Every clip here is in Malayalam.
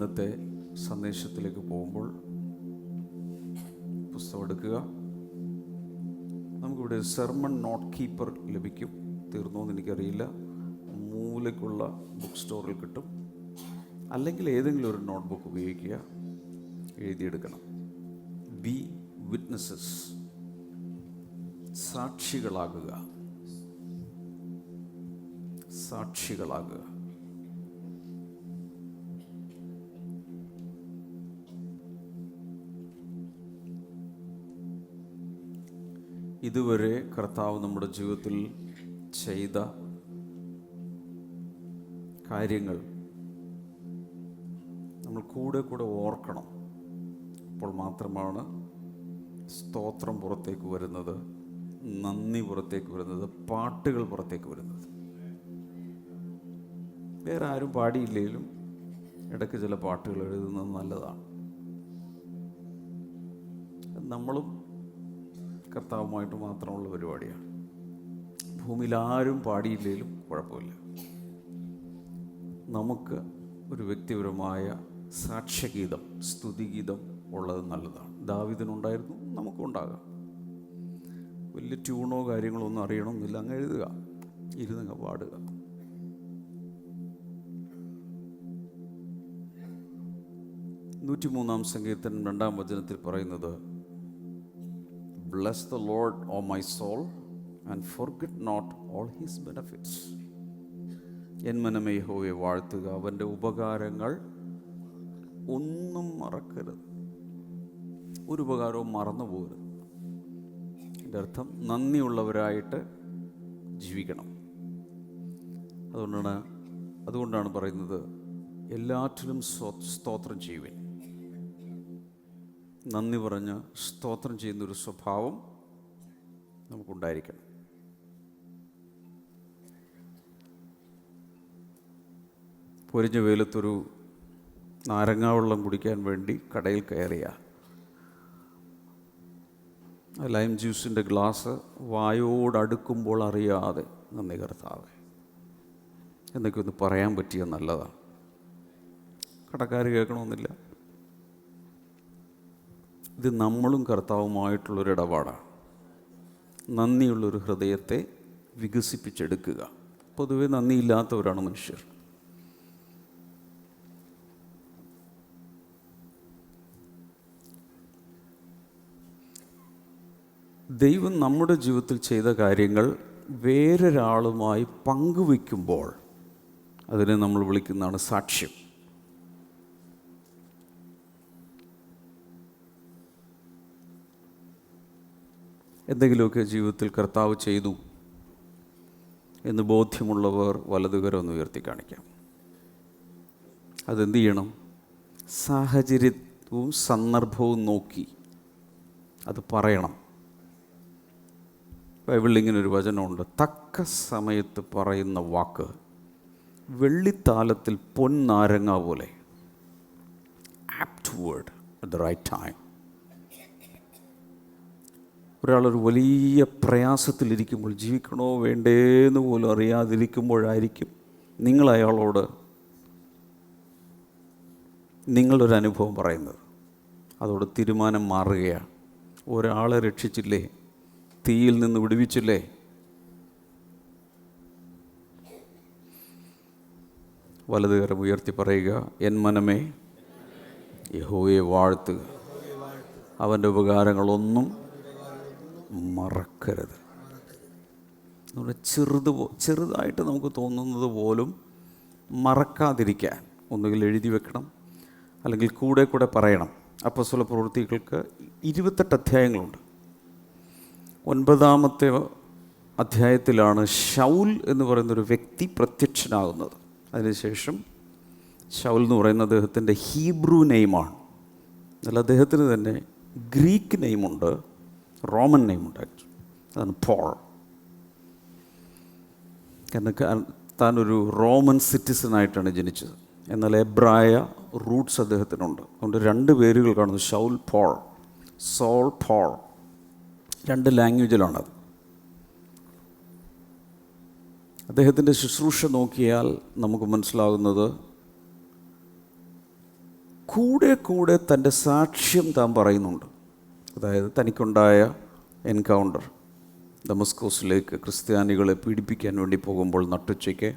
ഇന്നത്തെ സന്ദേശത്തിലേക്ക് പോകുമ്പോൾ പുസ്തകം എടുക്കുക. നമുക്കിവിടെ ഒരു സെർമൺ നോട്ട് കീപ്പർ ലഭിക്കും. തീർന്നോന്ന് എനിക്കറിയില്ല. മൂലയ്ക്കുള്ള ബുക്ക് സ്റ്റോറിൽ കിട്ടും. അല്ലെങ്കിൽ ഏതെങ്കിലും ഒരു നോട്ട് ബുക്ക് ഉപയോഗിക്കുക, എഴുതിയെടുക്കണം. B witnesses, സാക്ഷികളാകുക. സാക്ഷികളാകുക. ഇതുവരെ കർത്താവ് നമ്മുടെ ജീവിതത്തിൽ ചെയ്ത കാര്യങ്ങൾ നമ്മൾ കൂടെ കൂടെ ഓർക്കണം. അപ്പോൾ മാത്രമാണ് സ്തോത്രം പുറത്തേക്ക് വരുന്നത്, നന്ദി പുറത്തേക്ക് വരുന്നത്, പാട്ടുകൾ പുറത്തേക്ക് വരുന്നത്. വേറെ ആരും പാടിയില്ലെങ്കിലും ഇടയ്ക്ക് ചില പാട്ടുകൾ എഴുതുന്നത് നല്ലതാണ്. നമ്മളും കർത്താവുമായിട്ട് മാത്രമുള്ള പരിപാടിയാണ്. ഭൂമിയിൽ ആരും പാടിയില്ലെങ്കിലും കുഴപ്പമില്ല. നമുക്ക് ഒരു വ്യക്തിപരമായ സാക്ഷ്യഗീതം, സ്തുതിഗീതം ഉള്ളത് നല്ലതാണ്. ദാവീദിനുണ്ടായിരുന്നു, നമുക്കും ഉണ്ടാകാം. വലിയ ട്യൂണോ കാര്യങ്ങളോ ഒന്നും അറിയണമെന്നില്ല, അങ്ങ് എഴുതുക, ഇരുന്നങ്ങ് പാടുക. നൂറ്റിമൂന്നാം സങ്കീർത്തനം 2-ാം വചനത്തിൽ പറയുന്നത്, Bless the Lord, O my soul, and forget not all his benefits. N മനമേ യഹോവയെ വാഴ്ത്തുക, അവൻ്റെ ഉപകാരങ്ങൾ ഒന്നും മറക്കരുത്. ഒരു ഉപകാരവും മറന്നു പോകരുത്. എൻ്റെ അർത്ഥം നന്ദിയുള്ളവരായിട്ട് ജീവിക്കണം. അതുകൊണ്ടാണ് പറയുന്നത്, എല്ലാറ്റിലും സ്തോത്രം ചെയ്യുവിൻ. നന്ദി പറഞ്ഞ് സ്തോത്രം ചെയ്യുന്നൊരു സ്വഭാവം നമുക്കുണ്ടായിരിക്കണം. പൊരിഞ്ഞ വെയിലത്തൊരു നാരങ്ങാവെള്ളം കുടിക്കാൻ വേണ്ടി കടയിൽ കയറിയ ലൈം ജ്യൂസിൻ്റെ ഗ്ലാസ് വായോടടുക്കുമ്പോൾ അറിയാതെ, നന്ദി കർത്താവേ എന്നൊക്കെ ഒന്ന് പറയാൻ പറ്റിയ നല്ലതാണ്. കടക്കാർ കേൾക്കണമെന്നില്ല. ഇത് നമ്മളും കർത്താവുമായിട്ടുള്ളൊരിടപാടാണ്. നന്ദിയുള്ളൊരു ഹൃദയത്തെ വികസിപ്പിച്ചെടുക്കുക. പൊതുവെ നന്ദിയില്ലാത്തവരാണ് മനുഷ്യർ. ദൈവം നമ്മുടെ ജീവിതത്തിൽ ചെയ്ത കാര്യങ്ങൾ വേറൊരാളുമായി പങ്കുവയ്ക്കുമ്പോൾ അതിനെ നമ്മൾ വിളിക്കുന്നതാണ് സാക്ഷ്യം. എന്തെങ്കിലുമൊക്കെ ജീവിതത്തിൽ കർത്താവ് ചെയ്തു എന്ന് ബോധ്യമുള്ളവർ വലതുകരം ഒന്ന് ഉയർത്തി കാണിക്കാം. അതെന്ത് ചെയ്യണം? സാഹചര്യവും സന്ദർഭവും നോക്കി അത് പറയണം. ബൈബിളിൽ ഇങ്ങനൊരു വചനമുണ്ട്, തക്ക സമയത്ത് പറയുന്ന വാക്ക് വെള്ളിത്താലത്തിൽ പൊന്നാരങ്ങ പോലെ. Apt word at the right time. ഒരാളൊരു വലിയ പ്രയാസത്തിലിരിക്കുമ്പോൾ, ജീവിക്കണോ വേണ്ടേന്ന് പോലും അറിയാതിരിക്കുമ്പോഴായിരിക്കും നിങ്ങൾ അയാളോട് നിങ്ങളൊരു അനുഭവം പറയുന്നത്. അതോടെ തീരുമാനം മാറുകയാണ്. ഒരാളെ രക്ഷിച്ചില്ലേ, തീയിൽ നിന്ന് വിടുവിച്ചില്ലേ. വലതുകരം ഉയർത്തി പറയുക, എൻ മനമേ യഹോവയെ വാഴ്ത്തുക, അവൻ്റെ ഉപകാരങ്ങളൊന്നും മറക്കരുത്. നമ്മുടെ ചെറുതായിട്ട് നമുക്ക് തോന്നുന്നത് പോലും മറക്കാതിരിക്കാൻ ഒന്നുകിൽ എഴുതി വെക്കണം, അല്ലെങ്കിൽ കൂടെ കൂടെ പറയണം. അപ്പോസ്തല പ്രവൃത്തികൾക്ക് 28 അധ്യായങ്ങളുണ്ട്. 9-ാമത്തെ അധ്യായത്തിലാണ് ശൗൽ എന്ന് പറയുന്നൊരു വ്യക്തി പ്രത്യക്ഷനാകുന്നത്. അതിനുശേഷം ശൗൽ എന്ന് പറയുന്ന അദ്ദേഹത്തിൻ്റെ ഹീബ്രു നെയിമാണ്. എന്നാൽ അദ്ദേഹത്തിന് തന്നെ ഗ്രീക്ക് നെയിമുണ്ട്, റോമൻ നെയിമുണ്ട്. അതാണ് പോൾ. കാരണം താനൊരു റോമൻ സിറ്റിസനായിട്ടാണ് ജനിച്ചത്. എന്നാൽ എബ്രായ റൂട്ട്സ് അദ്ദേഹത്തിനുണ്ട്. അതുകൊണ്ട് 2 പേരുകൾ കാണുന്നു, ശൗൽ പോൾ, സോൾ പോൾ. 2 ലാംഗ്വേജിലാണത്. അദ്ദേഹത്തിൻ്റെ ശുശ്രൂഷ നോക്കിയാൽ നമുക്ക് മനസ്സിലാകുന്നത് കൂടെ കൂടെ തൻ്റെ സാക്ഷ്യം താൻ പറയുന്നുണ്ട്. അതായത് തനിക്കുണ്ടായ എൻകൗണ്ടർ, ദമസ്കോസിലേക്ക് ക്രിസ്ത്യാനികളെ പീഡിപ്പിക്കാൻ വേണ്ടി പോകുമ്പോൾ നട്ടുച്ചയ്ക്ക്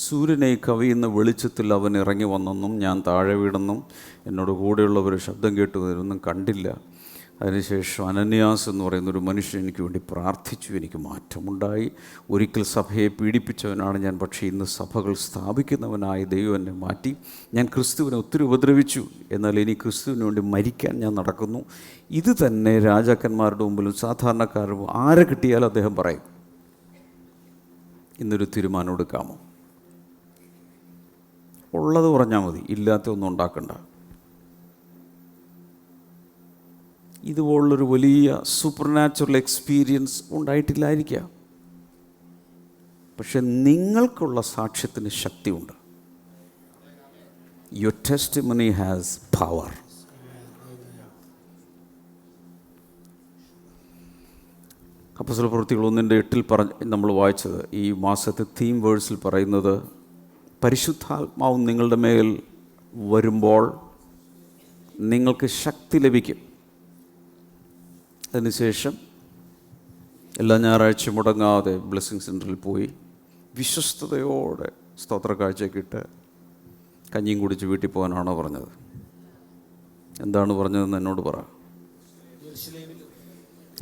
സൂര്യനെ കവിയുന്ന വെളിച്ചത്തിൽ അവൻ ഇറങ്ങി വന്നെന്നും ഞാൻ താഴെ വീണെന്നും എന്നോട് കൂടെയുള്ളവർ ശബ്ദം കേട്ടു വരുമെന്നും കണ്ടില്ല. അതിനുശേഷം അനന്യാസ് എന്ന് പറയുന്നൊരു മനുഷ്യൻ എനിക്ക് വേണ്ടി പ്രാർത്ഥിച്ചു. എനിക്ക് മാറ്റമുണ്ടായി. ഒരിക്കൽ സഭയെ പീഡിപ്പിച്ചവനാണ് ഞാൻ, പക്ഷേ ഇന്ന് സഭകൾ സ്ഥാപിക്കുന്നവനായ ദൈവം എന്നെ മാറ്റി. ഞാൻ ക്രിസ്തുവിനെ ഒത്തിരി ഉപദ്രവിച്ചു, എന്നാൽ ഇനി ക്രിസ്തുവിന് വേണ്ടി മരിക്കാൻ ഞാൻ നടക്കുന്നു. ഇത് തന്നെ രാജാക്കന്മാരുടെ മുമ്പിലും സാധാരണക്കാരുടെ മുമ്പിലും ആരെ കിട്ടിയാലും അദ്ദേഹം പറയും, ഇന്നൊരു തീരുമാനം എടുക്കാമോ? ഉള്ളത് പറഞ്ഞാൽ മതി, ഇല്ലാത്ത ഒന്നും ഉണ്ടാക്കണ്ട. ഇതുപോലുള്ളൊരു വലിയ സൂപ്പർ നാച്ചുറൽ എക്സ്പീരിയൻസ് ഉണ്ടായിട്ടില്ലായിരിക്കാം, പക്ഷെ നിങ്ങൾക്കുള്ള സാക്ഷ്യത്തിന് ശക്തിയുണ്ട്. Your testimony has power. അപ്പോസ്തലപ്രവൃത്തികൾ 1:8 നമ്മൾ വായിച്ചത്, ഈ മാസത്തെ തീം വേഴ്സിൽ പറയുന്നത്, പരിശുദ്ധാത്മാവ് നിങ്ങളുടെ മേൽ വരുമ്പോൾ നിങ്ങൾക്ക് ശക്തി ലഭിക്കും. അതിനുശേഷം എല്ലാ ഞായറാഴ്ചയും മുടങ്ങാതെ ബ്ലെസ്സിങ് സെൻറ്ററിൽ പോയി വിശ്വസ്തയോടെ സ്തോത്ര കാഴ്ചയ്ക്കിട്ട് കഞ്ഞിയും കുടിച്ച് വീട്ടിൽ പോകാനാണോ പറഞ്ഞത്? എന്താണ് പറഞ്ഞതെന്ന് എന്നോട് പറ.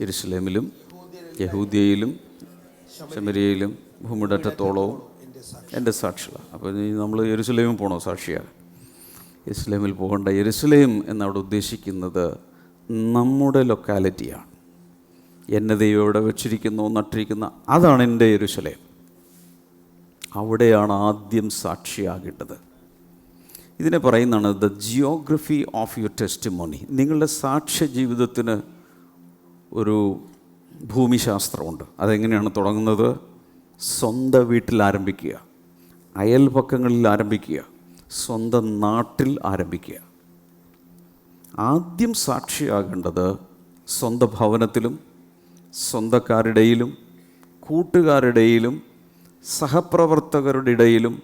യെരുശലേമിലും യഹൂദ്യയിലും ശമരിയയിലും ഭൂമിയുടെ അറ്റത്തോളവും എൻ്റെ സാക്ഷികളാണ്. അപ്പോൾ നമ്മൾ യെരുശലേമിൽ പോകണോ സാക്ഷിയാണ്? യെരുശലേമിൽ പോകേണ്ട. യെരുശലേം എന്നവിടെ ഉദ്ദേശിക്കുന്നത് നമ്മുടെ ലൊക്കാലിറ്റിയാണ്. എന്നെ ദൈവം എവിടെ വെച്ചിരിക്കുന്നു, നട്ടിരിക്കുന്ന, അതാണ് എൻ്റെ യെരുശലേം. അവിടെയാണ് ആദ്യം സാക്ഷിയാകേണ്ടത്. ഇതിനെ പറയുന്നതാണ് the geography of your testimony. നിങ്ങളുടെ സാക്ഷ്യ ജീവിതത്തിന് ഒരു ഭൂമിശാസ്ത്രമുണ്ട്. അതെങ്ങനെയാണ് തുടങ്ങുന്നത്? സ്വന്തം വീട്ടിൽ ആരംഭിക്കുക, അയൽപക്കങ്ങളിൽ ആരംഭിക്കുക, സ്വന്തം നാട്ടിൽ ആരംഭിക്കുക. ആദ്യം സാക്ഷിയാകേണ്ടത് സ്വന്തം ഭവനത്തിലും സ്വന്തക്കാരുടെയിലും കൂട്ടുകാരുടെയിലും സഹപ്രവർത്തകരുടെ ഇടയിലും,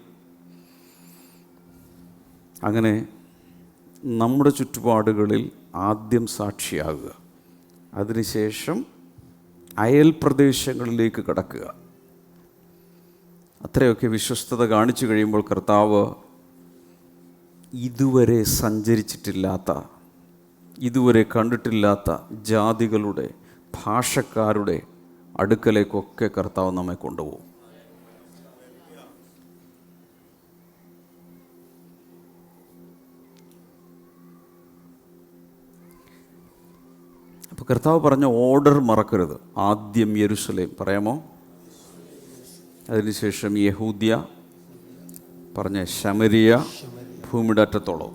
അങ്ങനെ നമ്മുടെ ചുറ്റുപാടുകളിൽ ആദ്യം സാക്ഷിയാകുക. അതിനുശേഷം അയൽ പ്രദേശങ്ങളിലേക്ക് കടക്കുക. അത്രയൊക്കെ വിശ്വസ്തത കാണിച്ചു കഴിയുമ്പോൾ കർത്താവ് ഇതുവരെ സഞ്ചരിച്ചിട്ടില്ലാത്ത, ഇതുവരെ കണ്ടിട്ടില്ലാത്ത ജാതികളുടെ, ഭാഷക്കാരുടെ അടുക്കലേക്കൊക്കെ കർത്താവ് നമ്മെ കൊണ്ടുപോകും. അപ്പോൾ കർത്താവ് പറഞ്ഞ ഓർഡർ മറക്കരുത്. ആദ്യം യെരുശലേം, പറയാമോ? അതിനുശേഷം യഹൂദ്യ, പറഞ്ഞ ശമരിയ, ഭൂമിയുടെ അറ്റത്തോളം.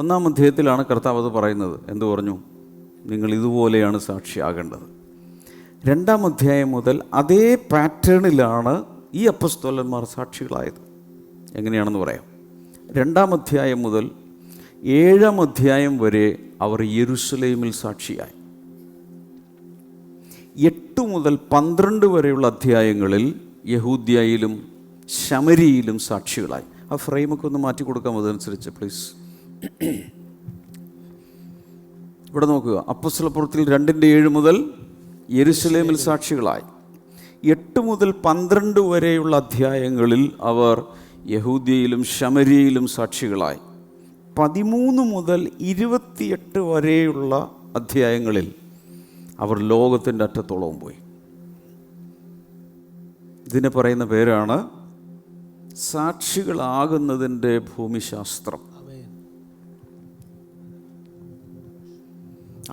1-ാം അധ്യായത്തിലാണ് കർത്താവ് അത് പറയുന്നത്. എന്തു പറഞ്ഞു? നിങ്ങൾ ഇതുപോലെയാണ് സാക്ഷിയാകേണ്ടത്. 2-ാം അധ്യായം മുതൽ അതേ പാറ്റേണിലാണ് ഈ അപ്പോസ്തലന്മാർ സാക്ഷികളായത്. എങ്ങനെയാണെന്ന് പറയാം. 2-ാം അധ്യായം മുതൽ 7-ാം അധ്യായം വരെ അവർ യെരുശലേമിൽ സാക്ഷിയായി. 8 മുതൽ 12 വരെയുള്ള അധ്യായങ്ങളിൽ യഹൂദ്യയിലും ശമരിയിലും സാക്ഷികളായി. ആ ഫ്രെയിമൊക്കെ ഒന്ന് മാറ്റി കൊടുക്കാം അതനുസരിച്ച് പ്ലീസ്. ഇവിടെ നോക്കുക. അപ്പോസ്തലപ്രവൃത്തിയിൽ 2:7 മുതൽ യെരുശലേമിൽ സാക്ഷികളായി. 8 മുതൽ 12 വരെയുള്ള അധ്യായങ്ങളിൽ അവർ യഹൂദ്യയിലും ശമരിയയിലും സാക്ഷികളായി. 13 മുതൽ 28 വരെയുള്ള അധ്യായങ്ങളിൽ അവർ ലോകത്തിൻ്റെ അറ്റത്തോളവും പോയി. ഇതിനെ പറയുന്ന പേരാണ് സാക്ഷികളാകുന്നതിൻ്റെ ഭൂമിശാസ്ത്രം.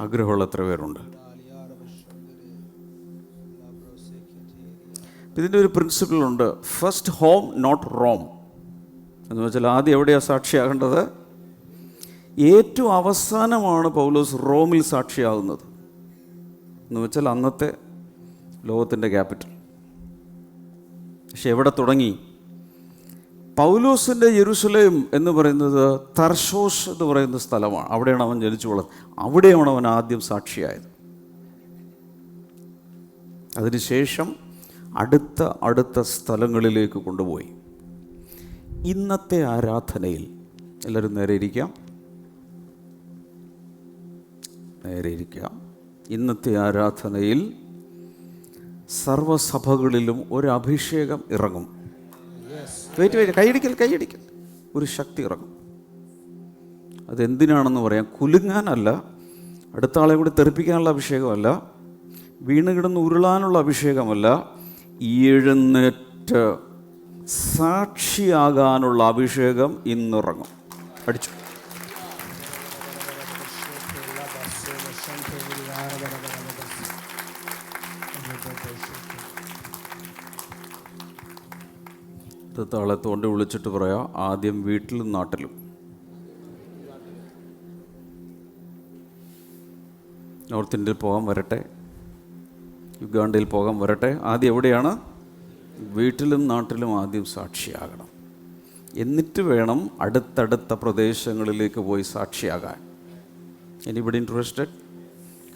ആഗ്രഹമുള്ള എത്ര പേരുണ്ട്? ഇതിൻ്റെ ഒരു പ്രിൻസിപ്പിളുണ്ട്, ഫസ്റ്റ് ഹോം നോട്ട് റോം. എന്ന് വെച്ചാൽ ആദ്യം എവിടെയാണ് സാക്ഷിയാകേണ്ടത്? ഏറ്റവും അവസാനമാണ് പൗലോസ് റോമിൽ സാക്ഷിയാകുന്നത്. എന്ന് വെച്ചാൽ അന്നത്തെ ലോകത്തിൻ്റെ ക്യാപിറ്റൽ. പക്ഷെ എവിടെ തുടങ്ങി? പൗലോസിൻ്റെ യെരുശലേം എന്ന് പറയുന്നത് തർശോസ് എന്ന് പറയുന്ന സ്ഥലമാണ്. അവിടെയാണ് അവൻ ജനിച്ചു വളർന്നത്. അവിടെയാണ് അവൻ ആദ്യം സാക്ഷിയായത്. അതിനുശേഷം അടുത്ത സ്ഥലങ്ങളിലേക്ക് കൊണ്ടുപോയി. ഇന്നത്തെ ആരാധനയിൽ എല്ലാവരും നേരെ ഇരിക്കാം. നേരെ ഇരിക്കാം. ഇന്നത്തെ ആരാധനയിൽ സർവ്വസഭകളിലും ഒരു അഭിഷേകം ഇറങ്ങും. കൈയടിക്കൽ ഒരു ശക്തി ഇറങ്ങും. അതെന്തിനാണെന്ന് പറയാം. കുലുങ്ങാനല്ല, അടുത്ത ആളെ കൂടി തെറിപ്പിക്കാനുള്ള അഭിഷേകമല്ല, വീണ് കിടന്ന് ഉരുളാനുള്ള അഭിഷേകമല്ല, എഴുന്നേറ്റ് സാക്ഷിയാകാനുള്ള അഭിഷേകം ഇന്നിറങ്ങും. അടിച്ചു. താളെ തോണ്ടി വിളിച്ചിട്ട് പറയാം, ആദ്യം വീട്ടിലും നാട്ടിലും. നോർത്ത് ഇന്ത്യയിൽ പോകാൻ വരട്ടെ, യുഗാണ്ടയിൽ പോകാൻ വരട്ടെ. ആദ്യം എവിടെയാണ്? വീട്ടിലും നാട്ടിലും ആദ്യം സാക്ഷിയാകണം. എന്നിട്ട് വേണം അടുത്തടുത്ത പ്രദേശങ്ങളിലേക്ക് പോയി സാക്ഷിയാകാൻ. Anybody interested?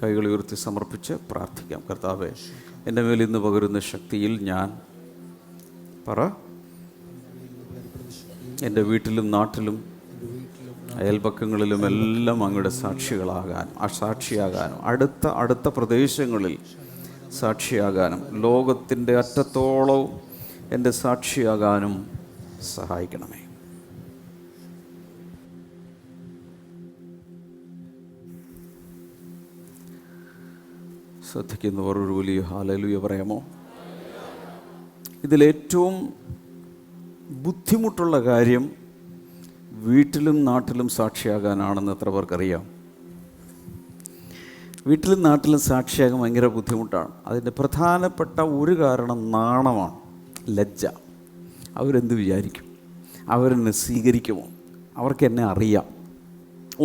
കൈകൾ ഉയർത്തി സമർപ്പിച്ച് പ്രാർത്ഥിക്കാം. കർത്താവേ, എൻ്റെ മേൽ ഇന്ന് പകരുന്ന ശക്തിയിൽ ഞാൻ എൻ്റെ വീട്ടിലും നാട്ടിലും അയൽപക്കങ്ങളിലും എല്ലാം അങ്ങയുടെ സാക്ഷിയാകാനും അടുത്ത പ്രദേശങ്ങളിൽ സാക്ഷിയാകാനും ലോകത്തിൻ്റെ അറ്റത്തോളവും എൻ്റെ സാക്ഷിയാകാനും സഹായിക്കണമേ. ശ്രദ്ധിക്കുന്നവർ ഒരു വലിയ ഹല്ലേലൂയ പറയാമോ? ഇതിലേറ്റവും ബുദ്ധിമുട്ടുള്ള കാര്യം വീട്ടിലും നാട്ടിലും സാക്ഷിയാകാനാണെന്ന് എത്ര പേർക്കറിയാം? വീട്ടിലും നാട്ടിലും സാക്ഷിയാകാൻ ഭയങ്കര ബുദ്ധിമുട്ടാണ്. അതിൻ്റെ പ്രധാനപ്പെട്ട ഒരു കാരണം നാണമാണ്, ലജ്ജ. അവരെന്ത് വിചാരിക്കും? അവരെന്നെ സ്വീകരിക്കുമോ? അവർക്ക് എന്നെ അറിയാം.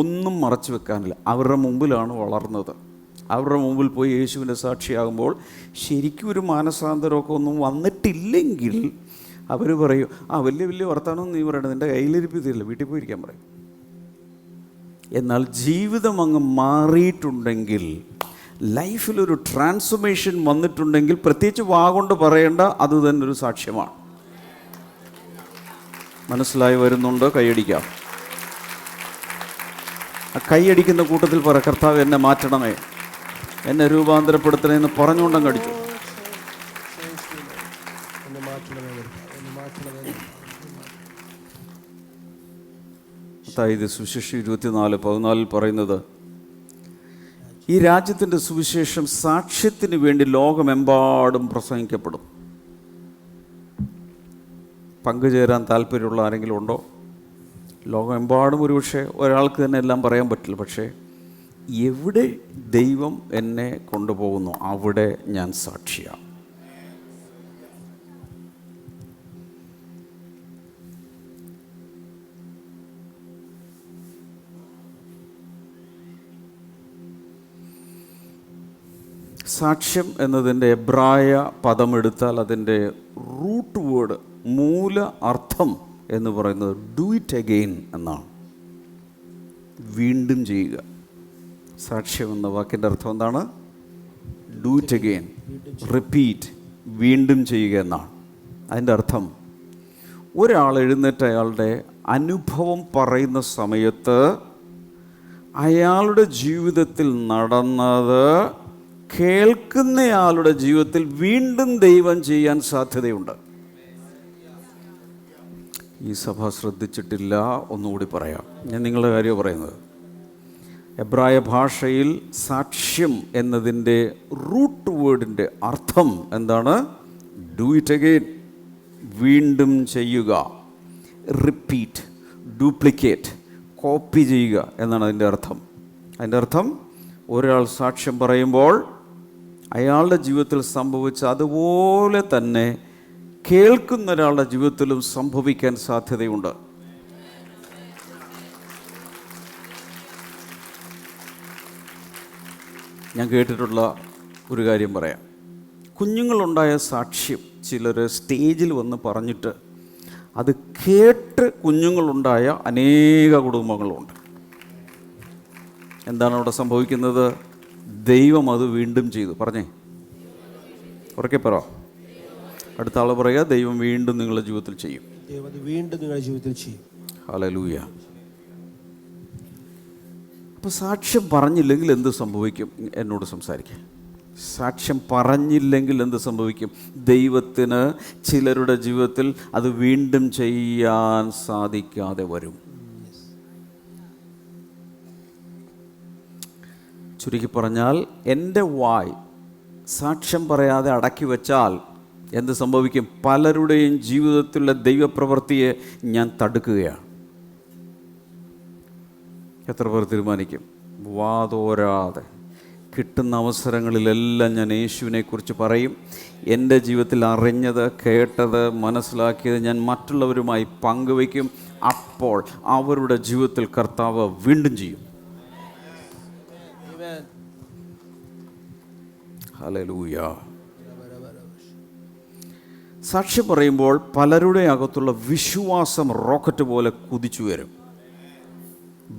ഒന്നും മറച്ചു വെക്കാനില്ല. അവരുടെ മുമ്പിലാണ് വളർന്നത്. അവരുടെ മുമ്പിൽ പോയി യേശുവിൻ്റെ സാക്ഷിയാകുമ്പോൾ ശരിക്കും ഒരു മാനസാന്തരമൊക്കെ ഒന്നും വന്നിട്ടില്ലെങ്കിൽ അവർ പറയും, വലിയ വർത്തമാനം നീ പറയണം, നിൻ്റെ കയ്യിലിരിപ്പില്ല, വീട്ടിൽ പോയിരിക്കാൻ പറയും. എന്നാൽ ജീവിതം അങ്ങ് മാറിയിട്ടുണ്ടെങ്കിൽ, ലൈഫിലൊരു ട്രാൻസ്ഫോർമേഷൻ വന്നിട്ടുണ്ടെങ്കിൽ, പ്രത്യേകിച്ച് വാഗൊണ്ട് പറയേണ്ട, അത് തന്നെ ഒരു സാക്ഷ്യമാണ്. മനസ്സിലായി വരുന്നുണ്ട്? കൈയടിക്കാം. ആ കൈയടിക്കുന്ന കൂട്ടത്തിൽ പറ, കർത്താവ് എന്നെ മാറ്റണമേ, എന്നെ രൂപാന്തരപ്പെടുത്തണേ എന്ന് പറഞ്ഞുകൊണ്ടങ്ങ് അടിച്ചു. ഇത് സുവിശേഷം 24:14 പറയുന്നത്, ഈ രാജ്യത്തിൻ്റെ സുവിശേഷം സാക്ഷ്യത്തിന് വേണ്ടി ലോകമെമ്പാടും പ്രസംഗിക്കപ്പെടും. പങ്കുചേരാൻ താല്പര്യമുള്ള ആരെങ്കിലും ഉണ്ടോ? ലോകമെമ്പാടും ഒരുപക്ഷെ ഒരാൾക്ക് തന്നെ എല്ലാം പറയാൻ പറ്റില്ല. പക്ഷേ എവിടെ ദൈവം എന്നെ കൊണ്ടുപോകുന്നു അവിടെ ഞാൻ സാക്ഷിയാണ്. സാക്ഷ്യം എന്നതിൻ്റെ എബ്രായ പദമെടുത്താൽ അതിൻ്റെ റൂട്ട് വേർഡ്, മൂല അർത്ഥം എന്ന് പറയുന്നത് ഡു ഇറ്റ് അഗെയിൻ എന്നാണ്. വീണ്ടും ചെയ്യുക. സാക്ഷ്യം എന്ന വാക്കിൻ്റെ അർത്ഥം എന്താണ്? ഡു ഇറ്റ് അഗെയിൻ, റിപ്പീറ്റ്, വീണ്ടും ചെയ്യുക എന്നാണ്. അതിൻ്റെ അർത്ഥം, ഒരാൾ എഴുന്നേറ്റ് അയാളുടെ അനുഭവം പറയുന്ന സമയത്ത് അയാളുടെ ജീവിതത്തിൽ നടന്നത് കേൾക്കുന്നയാളുടെ ജീവിതത്തിൽ വീണ്ടും ദൈവം ചെയ്യാൻ സാധ്യതയുണ്ട്. ഈ സഭ ശ്രദ്ധിച്ചിട്ടില്ല, ഒന്നുകൂടി പറയാം. ഞാൻ നിങ്ങളുടെ കാര്യം പറയുന്നത്. എബ്രായ ഭാഷയിൽ സാക്ഷ്യം എന്നതിൻ്റെ റൂട്ട് വേർഡിൻ്റെ അർത്ഥം എന്താണ്? ഡു ഇറ്റ് അഗെയിൻ, വീണ്ടും ചെയ്യുക. റിപ്പീറ്റ്, ഡ്യൂപ്ലിക്കേറ്റ്, കോപ്പി ചെയ്യുക എന്നാണ് അതിൻ്റെ അർത്ഥം. അതിൻ്റെ അർത്ഥം, ഒരാൾ സാക്ഷ്യം പറയുമ്പോൾ അയാളുടെ ജീവിതത്തിൽ സംഭവിച്ച അതുപോലെ തന്നെ കേൾക്കുന്ന ഒരാളുടെ ജീവിതത്തിലും സംഭവിക്കാൻ സാധ്യതയുണ്ട്. ഞാൻ കേട്ടിട്ടുള്ള ഒരു കാര്യം പറയാം. കുഞ്ഞുങ്ങളുണ്ടായ സാക്ഷ്യം ചിലർ സ്റ്റേജിൽ വന്ന് പറഞ്ഞിട്ട് അത് കേട്ട് കുഞ്ഞുങ്ങളുണ്ടായ അനേക കുടുംബങ്ങളുണ്ട്. എന്താണ് അവിടെ സംഭവിക്കുന്നത്? ദൈവം അത് വീണ്ടും ചെയ്തു. പറഞ്ഞേ, ഉറക്കെ പറ. അടുത്ത ആൾ പറയുക, ദൈവം വീണ്ടും നിങ്ങളുടെ ജീവിതത്തിൽ ചെയ്യും. ഹല്ലേലൂയ. അപ്പോൾ സാക്ഷ്യം പറഞ്ഞില്ലെങ്കിൽ എന്ത് സംഭവിക്കും? എന്നോട് സംസാരിക്കുക. സാക്ഷ്യം പറഞ്ഞില്ലെങ്കിൽ എന്ത് സംഭവിക്കും? ദൈവത്തിന് ചിലരുടെ ജീവിതത്തിൽ അത് വീണ്ടും ചെയ്യാൻ സാധിക്കാതെ വരും. ചുരുക്കി പറഞ്ഞാൽ, എൻ്റെ വായ് സാക്ഷ്യം പറയാതെ അടക്കി വെച്ചാൽ എന്ത് സംഭവിക്കും? പലരുടെയും ജീവിതത്തിലുള്ള ദൈവപ്രവൃത്തിയെ ഞാൻ തടുക്കുകയാണ്. എത്ര പേർ തീരുമാനിക്കും? വാതോരാതെ കിട്ടുന്ന അവസരങ്ങളിലെല്ലാം ഞാൻ യേശുവിനെക്കുറിച്ച് പറയും. എൻ്റെ ജീവിതത്തിൽ അറിഞ്ഞത്, കേട്ടത്, മനസ്സിലാക്കിയത് ഞാൻ മറ്റുള്ളവരുമായി പങ്കുവയ്ക്കും. അപ്പോൾ അവരുടെ ജീവിതത്തിൽ കർത്താവ് വീണ്ടും ചെയ്യും. ഹല്ലേലൂയ. സാക്ഷ്യം പറയുമ്പോൾ പലരുടെ അകത്തുള്ള വിശ്വാസം റോക്കറ്റ് പോലെ കുതിച്ചു വരും.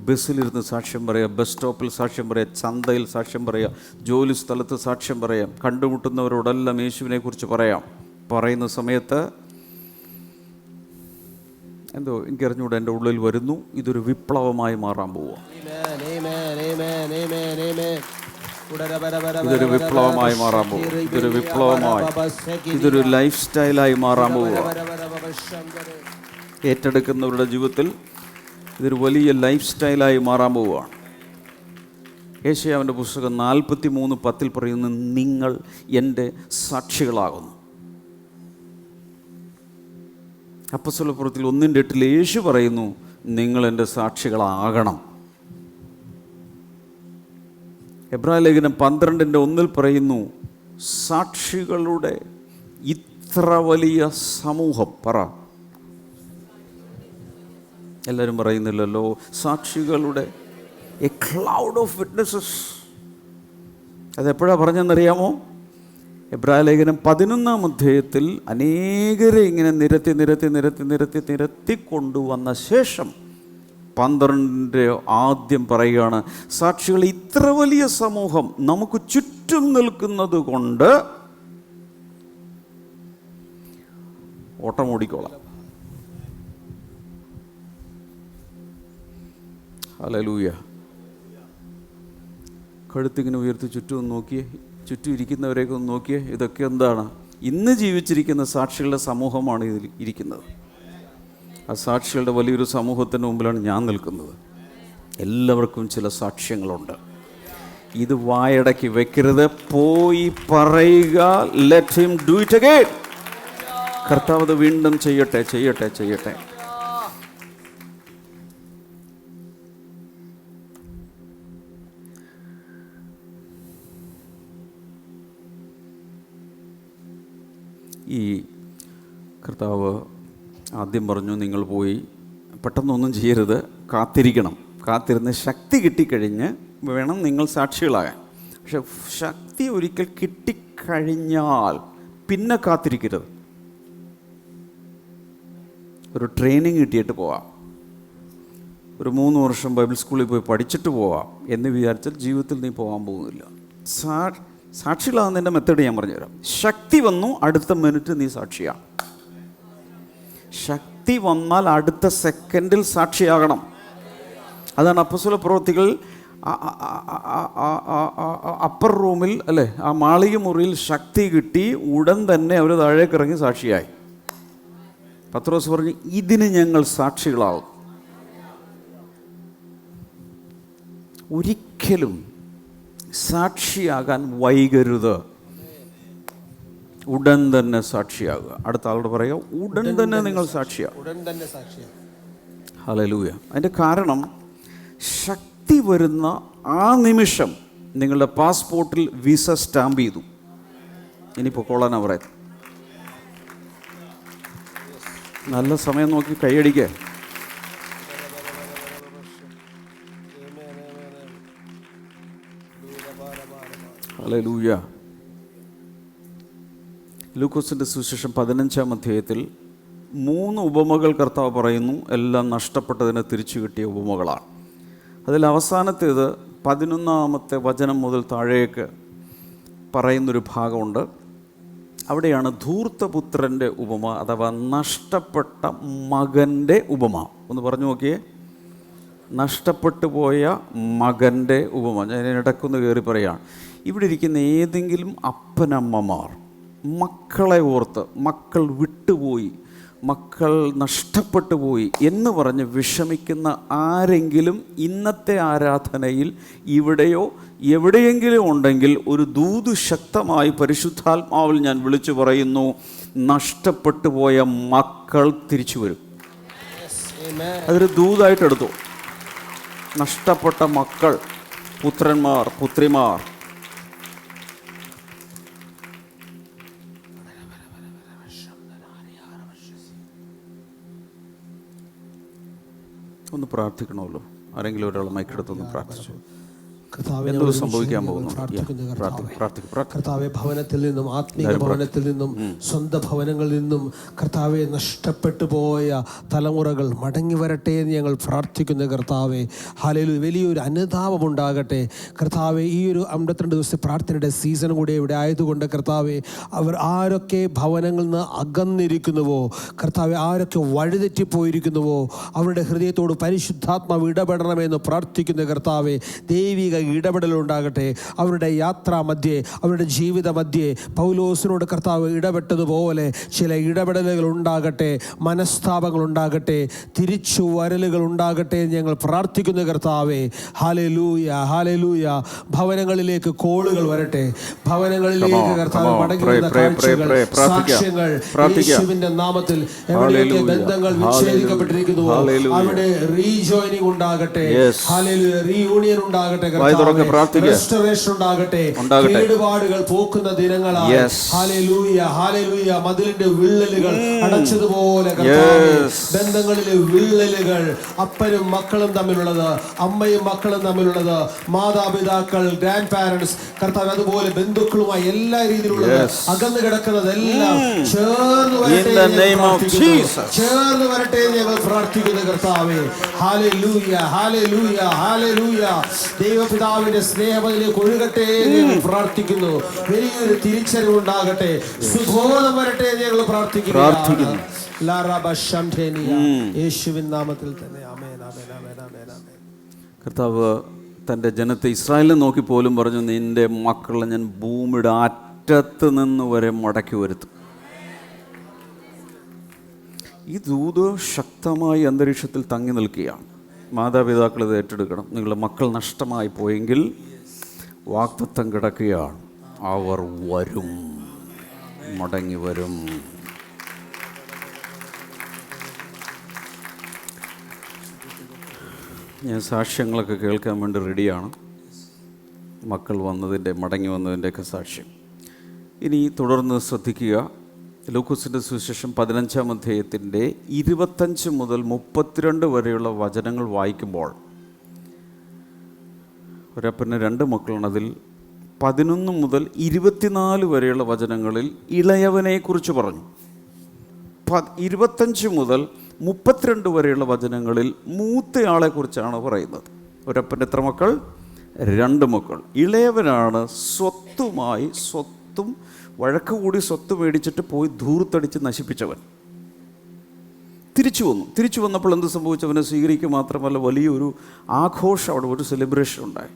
ബസ്സിലിരുന്ന് സാക്ഷ്യം പറയാം, ബസ് സ്റ്റോപ്പിൽ സാക്ഷ്യം പറയാം, ചന്തയിൽ സാക്ഷ്യം പറയാം, ജോലി സ്ഥലത്ത് സാക്ഷ്യം പറയാം, കണ്ടുമുട്ടുന്നവരോടെല്ലാം യേശുവിനെ കുറിച്ച് പറയാം. പറയുന്ന സമയത്ത് എന്തോ എനിക്കറിഞ്ഞൂടെ എൻ്റെ ഉള്ളിൽ വരുന്നു, ഇതൊരു വിപ്ലവമായി മാറാൻ പോവുക. ഇതൊരു വിപ്ലവമായി മാറാൻ പോകും. ഇതൊരു വിപ്ലവമായി, ഇതൊരു ലൈഫ് സ്റ്റൈലായി മാറാൻ പോവുക. ഏറ്റെടുക്കുന്നവരുടെ ജീവിതത്തിൽ ഇതൊരു വലിയ ലൈഫ് സ്റ്റൈലായി മാറാൻ പോവുകയാണ്. യെശയ്യാവിൻ്റെ പുസ്തകം 43:10 പറയുന്നു, നിങ്ങൾ എൻ്റെ സാക്ഷികളാകുന്നു. അപ്പോസ്തലപ്രവൃത്തിയിൽ 1:8 യേശു പറയുന്നു, നിങ്ങൾ എൻ്റെ സാക്ഷികളാകണം. എബ്രായലേഖനം 12:1 പറയുന്നു, സാക്ഷികളുടെ ഇത്ര വലിയ സമൂഹം. പറ, എല്ലാവരും പറയുന്നില്ലല്ലോ. സാക്ഷികളുടെ എ ക്ലൗഡ് ഓഫ് വിറ്റ്നസസ്. അതെപ്പോഴാണ് പറഞ്ഞെന്നറിയാമോ? എബ്രായലേഖനം 11-ാം അധ്യായത്തിൽ അനേകരെ ഇങ്ങനെ നിരത്തി കൊണ്ടുവന്ന ശേഷം 12 ആദ്യം പറയുകയാണ്, സാക്ഷികൾ ഇത്ര വലിയ സമൂഹം നമുക്ക് ചുറ്റും നിൽക്കുന്നത് കൊണ്ട് ഓട്ടം ഓടിക്കോളാം. ഹല്ലേലൂയ. കഴുത്തിങ്ങനെ ഉയർത്തി ചുറ്റും നോക്കിയേ, ചുറ്റും ഇരിക്കുന്നവരെയൊക്കെ ഒന്ന് നോക്കിയേ. ഇതൊക്കെ എന്താണ്? ഇന്ന് ജീവിച്ചിരിക്കുന്ന സാക്ഷികളുടെ സമൂഹമാണ് ഇതിൽ ഇരിക്കുന്നത്. ആ സാക്ഷികളുടെ വലിയൊരു സമൂഹത്തിന് മുമ്പിലാണ് ഞാൻ നിൽക്കുന്നത്. എല്ലാവർക്കും ചില സാക്ഷ്യങ്ങളുണ്ട്. ഇത് വായടക്കി വെക്കരുത്, പോയി പറയുക. Let him do it again. കർത്താവ് അത് വീണ്ടും ചെയ്യട്ടെ, ചെയ്യട്ടെ, ചെയ്യട്ടെ. ഈ കർത്താവ് ആദ്യം പറഞ്ഞു, നിങ്ങൾ പോയി പെട്ടെന്നൊന്നും ചെയ്യരുത്, കാത്തിരിക്കണം. കാത്തിരുന്ന് ശക്തി കിട്ടിക്കഴിഞ്ഞ് വേണം നിങ്ങൾ സാക്ഷികളാകാൻ. പക്ഷെ ശക്തി ഒരിക്കൽ കിട്ടിക്കഴിഞ്ഞാൽ പിന്നെ കാത്തിരിക്കരുത്. ഒരു ട്രെയിനിങ് കിട്ടിയിട്ട് പോവാം, ഒരു 3 വർഷം ബൈബിൾ സ്കൂളിൽ പോയി പഠിച്ചിട്ട് പോവാം എന്ന് വിചാരിച്ചാൽ ജീവിതത്തിൽ നീ പോകാൻ പോകുന്നില്ല. സാക്ഷികളാകുന്നതിൻ്റെ മെത്തേഡ് ഞാൻ പറഞ്ഞുതരാം. ശക്തി വന്നു, അടുത്ത മിനിറ്റ് നീ സാക്ഷിയാണ്. ശക്തി വന്നാൽ അടുത്ത സെക്കൻഡിൽ സാക്ഷിയാകണം. അതാണ് അപ്പോസ്തലപ്രവൃത്തികൾ അപ്പർ റൂമിൽ അല്ലേ, ആ മാളിക മുറിയിൽ ശക്തി കിട്ടി, ഉടൻ തന്നെ അവർ താഴേക്ക് ഇറങ്ങി സാക്ഷിയായി. പത്രോസ് പറഞ്ഞു, ഇതിന് ഞങ്ങൾ സാക്ഷികളാവും. ഒരിക്കലും സാക്ഷിയാകാൻ വൈകരുത്. ഉടൻ തന്നെ സാക്ഷിയാകുക. അടുത്ത ആളോട് പറയുക, ഉടൻ തന്നെ നിങ്ങൾ സാക്ഷിയാകുക. ഹല്ലേലൂയ. അതിൻ്റെ കാരണം, ശക്തി വരുന്ന ആ നിമിഷം നിങ്ങളുടെ പാസ്പോർട്ടിൽ വിസ സ്റ്റാമ്പ് ചെയ്തു. ഇനി പൊക്കോളാനാണ് പറയുന്നത്. നല്ല സമയം നോക്കി കൈയടിക്കുക. ഹല്ലേലൂയ. ലൂക്കോസിൻ്റെ സുവിശേഷം 15-ാം അധ്യായത്തിൽ 3 ഉപമകൾ കർത്താവ് പറയുന്നു. എല്ലാം നഷ്ടപ്പെട്ടതിനെ തിരിച്ചു കിട്ടിയ ഉപമകളാണ്. അതിൽ അവസാനത്തേത് 11-ാമത്തെ വചനം മുതൽ താഴേക്ക് പറയുന്നൊരു ഭാഗമുണ്ട്. അവിടെയാണ് ധൂർത്തപുത്രൻ്റെ ഉപമ, അഥവാ നഷ്ടപ്പെട്ട മകൻ്റെ ഉപമ. ഒന്ന് പറഞ്ഞു നോക്കിയേ. നഷ്ടപ്പെട്ടു പോയ മകൻ്റെ ഉപമ ഞാൻ ഇടക്കൊന്ന് കയറി പറയുകയാണ്. ഇവിടെ ഇരിക്കുന്ന ഏതെങ്കിലും അപ്പനമ്മമാർ മക്കളെ ഓർത്ത് മക്കൾ വിട്ടുപോയി, മക്കൾ നഷ്ടപ്പെട്ടു പോയി എന്ന് പറഞ്ഞ് വിഷമിക്കുന്ന ആരെങ്കിലും ഇന്നത്തെ ആരാധനയിൽ ഇവിടെയോ എവിടെയെങ്കിലും ഉണ്ടെങ്കിൽ ഒരു ദൂത് ശക്തമായി പരിശുദ്ധാത്മാവിൽ ഞാൻ വിളിച്ചു പറയുന്നു, നഷ്ടപ്പെട്ടു പോയ മക്കൾ തിരിച്ചു വരും. അതൊരു ദൂതായിട്ടെടുത്തു. നഷ്ടപ്പെട്ട മക്കൾ, പുത്രന്മാർ, പുത്രിമാർ. ഒന്ന് പ്രാർത്ഥിക്കണമല്ലോ. ആരെങ്കിലും ഒരാൾ മൈക്കെടുത്തൊന്ന് പ്രാർത്ഥിച്ചു. എന്തോ സംഭവിക്കാൻ പോകുന്നു. കർത്താവെ, ഭവനത്തിൽ നിന്നും, ആത്മീക ഭവനത്തിൽ നിന്നും, സ്വന്തം ഭവനങ്ങളിൽ നിന്നും കർത്താവെ നഷ്ടപ്പെട്ടു പോയ തലമുറകൾ മടങ്ങി വരട്ടെ എന്ന് ഞങ്ങൾ പ്രാർത്ഥിക്കുന്നു. കർത്താവെ, ഹല്ലേലൂയ, വലിയൊരു അനുതാപം ഉണ്ടാകട്ടെ. കർത്താവെ, ഈ ഒരു 52 ദിവസത്തെ പ്രാർത്ഥനയുടെ സീസൺ കൂടി ഇവിടെ ആയതുകൊണ്ട് കർത്താവെ, അവർ ആരൊക്കെ ഭവനങ്ങളിൽ നിന്ന് അകന്നിരിക്കുന്നുവോ, കർത്താവെ, ആരൊക്കെ വഴിതെറ്റിപ്പോയിരിക്കുന്നുവോ, അവരുടെ ഹൃദയത്തോട് പരിശുദ്ധാത്മാവ് ഇടപെടണമെന്ന് പ്രാർത്ഥിക്കുന്നു. കർത്താവെ, ദൈവിക ഇടപെടലുണ്ടാകട്ടെ. അവരുടെ യാത്രാ മധ്യേ, അവരുടെ ജീവിത മധ്യേ പൗലോസിനോട് കർത്താവ് ഇടപെട്ടതുപോലെ ചില ഇടപെടലുകൾ ഉണ്ടാകട്ടെ, മനസ്താപങ്ങൾ ഉണ്ടാകട്ടെ, തിരിച്ചു വരലുകൾ ഉണ്ടാകട്ടെ എന്ന് ഞങ്ങൾ പ്രാർത്ഥിക്കുന്നു. കർത്താവേ, ഹല്ലേലൂയ, ഹല്ലേലൂയ. ഭവനങ്ങളിലേക്ക് കോളുകൾ വരട്ടെ, ഭവനങ്ങളിലേക്ക് കർത്താവ് മടങ്ങി വരുന്ന കാഴ്ചകൾ, സാക്ഷ്യങ്ങൾ യേശുവിന്റെ നാമത്തിൽ. എവിടെയൊക്കെ ബന്ധങ്ങൾ വിച്ഛേദിക്കപ്പെട്ടിരിക്കുന്നു അവിടെ റീജോയിനിങ് ഉണ്ടാകട്ടെ. ഹല്ലേലൂയ, റീയൂണിയൻ ഉണ്ടാകട്ടെ. റെസ്റ്റോറേഷൻ ഉണ്ടാകട്ടെ. കേടുപാടുകൾ പോക്കുന്ന ദിനങ്ങളായി. Hallelujah, hallelujah. മതിലിന്റെ വിള്ളലുകൾ അടച്ചതുപോലെ ബന്ധങ്ങളിലെ വിള്ളലുകൾ, അപ്പനും മക്കളും തമ്മിലുള്ളത്, അമ്മയും മക്കളും തമ്മിലുള്ളത്, മാതാപിതാക്കൾ, ഗ്രാൻഡ് പാരന്റ്സ്, കർത്താവ്, അതുപോലെ ബന്ധുക്കളുമായി എല്ലാ രീതിയിലുള്ളത് അകന്നു കിടക്കുന്നതെല്ലാം ചേർന്ന് വരട്ടെ എന്ന് ഞങ്ങൾ പ്രാർത്ഥിക്കുന്നു. കർത്താവേ, ഹല്ലേലൂയ, ഹല്ലേലൂയ, ഹല്ലേലൂയ. ദൈവപിതാവിന്റെ സ്നേഹത്തിലേക്ക് ഒഴുകട്ടെ എന്ന് പ്രാർത്ഥിക്കുന്നു. വലിയൊരു തിരിച്ചറിവുണ്ടാകട്ടെ, സുബോധം വരട്ടെ എന്ന് ഞങ്ങൾ പ്രാർത്ഥിക്കുന്നു. യേശുവിൻ നാമത്തിൽ തന്നെ ആമേൻ, ആമേൻ, ആമേൻ, ആമേൻ, ആമേൻ. കർത്താവ് തൻ്റെ ജനത്തെ ഇസ്രായേലിനെ നോക്കി പോലും പറഞ്ഞു, നിന്റെ മക്കളെ ഞാൻ ഭൂമിയുടെ അറ്റത്ത് നിന്ന് വരെ മടക്കി വരുത്തും. ഈ ദൂത് ശക്തമായി അന്തരീക്ഷത്തിൽ തങ്ങി നിൽക്കുകയാണ്. മാതാപിതാക്കൾ ഇത് ഏറ്റെടുക്കണം. നിങ്ങളുടെ മക്കൾ നഷ്ടമായി പോയെങ്കിൽ വാഗ്ദത്തം കിടക്കുകയാണ്, അവർ വരും, മടങ്ങി വരും. ഞാൻ സാക്ഷ്യങ്ങളൊക്കെ കേൾക്കാൻ വേണ്ടി റെഡിയാണ്. മക്കൾ വന്നതിൻ്റെ, മടങ്ങി വന്നതിൻ്റെയൊക്കെ സാക്ഷ്യം. ഇനി തുടർന്ന് ശ്രദ്ധിക്കുക. ലൂക്കോസിൻ്റെ സുവിശേഷം 15-ാം അധ്യായത്തിൻ്റെ 25 മുതൽ 32 വരെയുള്ള വചനങ്ങൾ വായിക്കുമ്പോൾ, ഒരപ്പന് 2 മക്കളാണ്. അതിൽ 11 മുതൽ 24 വരെയുള്ള വചനങ്ങളിൽ ഇളയവനെക്കുറിച്ച് പറഞ്ഞു. 25 മുതൽ 32 വരെയുള്ള വചനങ്ങളിൽ മൂത്തയാളെക്കുറിച്ചാണ് പറയുന്നത്. ഒരപ്പൻ്റെ എത്ര മക്കൾ? 2 മക്കൾ. ഇളയവനാണ് സ്വത്തും വഴക്ക് കൂടി സ്വത്ത് മേടിച്ചിട്ട് പോയി ധൂർത്തടിച്ച് നശിപ്പിച്ചവൻ. തിരിച്ചു വന്നപ്പോൾ എന്ത് സംഭവിച്ചവനെ സ്വീകരിക്കുക മാത്രമല്ല, വലിയൊരു ആഘോഷം, അവിടെ ഒരു സെലിബ്രേഷൻ ഉണ്ടായി.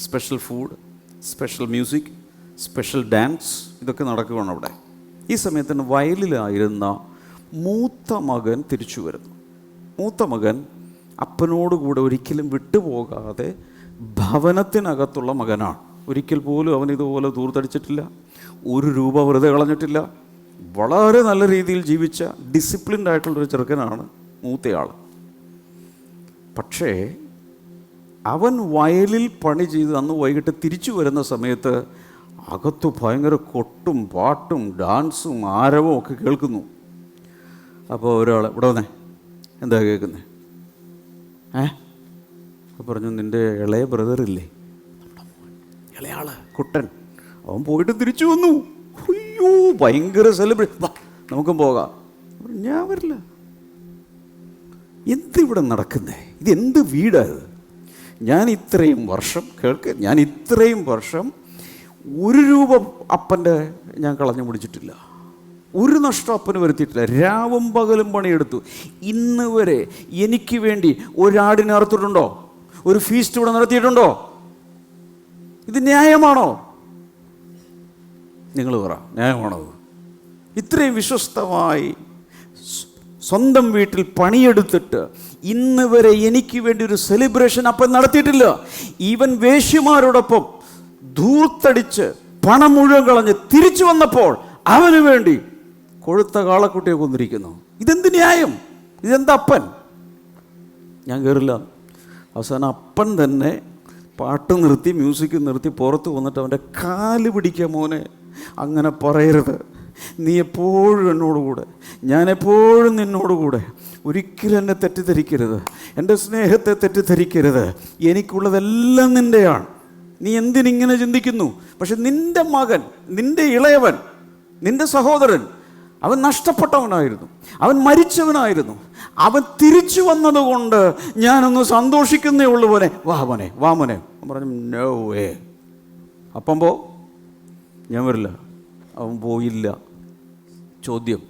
Special food, special music, special dance, ഇതൊക്കെ നടക്കുകയാണ് അവിടെ. ഈ സമയത്തിന് വയലിലായിരുന്ന മൂത്ത മകൻ തിരിച്ചു വരുന്നു. മൂത്ത മകൻ അപ്പനോടുകൂടെ ഒരിക്കലും വിട്ടുപോകാതെ ഭവനത്തിനകത്തുള്ള മകനാണ്. ഒരിക്കൽ പോലും അവൻ ഇതുപോലെ ദൂർത്തടിച്ചിട്ടില്ല, 1 രൂപ വെറുതെ കളഞ്ഞിട്ടില്ല. വളരെ നല്ല രീതിയിൽ ജീവിച്ച ഡിസിപ്ലിൻഡ് ആയിട്ടുള്ളൊരു ചെറുക്കനാണ് മൂത്തയാൾ. പക്ഷേ അവൻ വയലിൽ പണി ചെയ്ത് അന്ന് വൈകിട്ട് തിരിച്ചു വരുന്ന സമയത്ത് അകത്തു ഭയങ്കര കൊട്ടും പാട്ടും ഡാൻസും ആരവവും ഒക്കെ കേൾക്കുന്നു. അപ്പോൾ ഒരാൾ, ഇവിടെ വന്നേ, എന്താ കേൾക്കുന്നേ? അപ്പോൾ പറഞ്ഞു, നിൻ്റെ ഇളയ ബ്രദറില്ലേ, ഇളയാള് കുട്ടൻ, അവൻ പോയിട്ട് തിരിച്ചു വന്നു. അയ്യോ, ഭയങ്കര സെലിബ്രേഷൻ, നമുക്കും പോകാം. ഞാൻ വരില്ല. എന്തിവിടെ നടക്കുന്നേ? ഇതെന്ത് വീടാത്? ഞാൻ ഇത്രയും വർഷം 1 രൂപ അപ്പൻ്റെ ഞാൻ കളഞ്ഞു പിടിച്ചിട്ടില്ല. ഒരു നഷ്ടം അപ്പന് വരുത്തിയിട്ടില്ല. രാവും പകലും പണിയെടുത്തു. ഇന്ന് വരെ എനിക്ക് വേണ്ടി ഒരാടിനെ അറുത്തിട്ടുണ്ടോ? ഒരു ഫീസ്റ്റ് ഇവിടെ നടത്തിയിട്ടുണ്ടോ? ഇത് ന്യായമാണോ? നിങ്ങൾ പറ, ന്യായമാണോ? ഇത്രയും വിശ്വസ്തമായി സ്വന്തം വീട്ടിൽ പണിയെടുത്തിട്ട് ഇന്ന് വരെ എനിക്ക് വേണ്ടി ഒരു സെലിബ്രേഷൻ അപ്പം നടത്തിയിട്ടില്ല. ഈവൻ വേശ്യമാരോടൊപ്പം ധൂർത്തടിച്ച് പണം മുഴുവൻ കളഞ്ഞ് തിരിച്ചു വന്നപ്പോൾ അവന് വേണ്ടി കൊഴുത്ത കാളക്കുട്ടിയെ കൊന്നിരിക്കുന്നു. ഇതെന്ത് ന്യായം? ഇതെന്താ അപ്പൻ? ഞാൻ കയറില്ല. അവസാനം അപ്പൻ തന്നെ പാട്ട് നിർത്തി, മ്യൂസിക് നിർത്തി പുറത്ത് വന്നിട്ട് അവൻ്റെ കാല് പിടിക്കുക, മോനെ അങ്ങനെ പറയരുത്, നീ എപ്പോഴും എന്നോടുകൂടെ, ഞാൻ എപ്പോഴും നിന്നോടുകൂടെ, ഒരിക്കലും എന്നെ തെറ്റിദ്ധരിക്കരുത്, എൻ്റെ സ്നേഹത്തെ തെറ്റിദ്ധരിക്കരുത്, എനിക്കുള്ളതെല്ലാം നിൻ്റെയാണ്, നീ എന്തിനിങ്ങനെ ചിന്തിക്കുന്നു? പക്ഷെ നിൻ്റെ മകൻ, നിൻ്റെ ഇളയവൻ, നിൻ്റെ സഹോദരൻ, അവൻ നഷ്ടപ്പെട്ടവനായിരുന്നു, അവൻ മരിച്ചവനായിരുന്നു, അവൻ തിരിച്ചു വന്നതുകൊണ്ട് ഞാനൊന്ന് സന്തോഷിക്കുന്നേ ഉള്ളൂ. മോനെ വാ, മോനെ വാ, മോനെ. പറഞ്ഞു നോ വേ. അപ്പം ഞാൻ വരില്ല. അവൻ പോയില്ല. ചോദ്യം,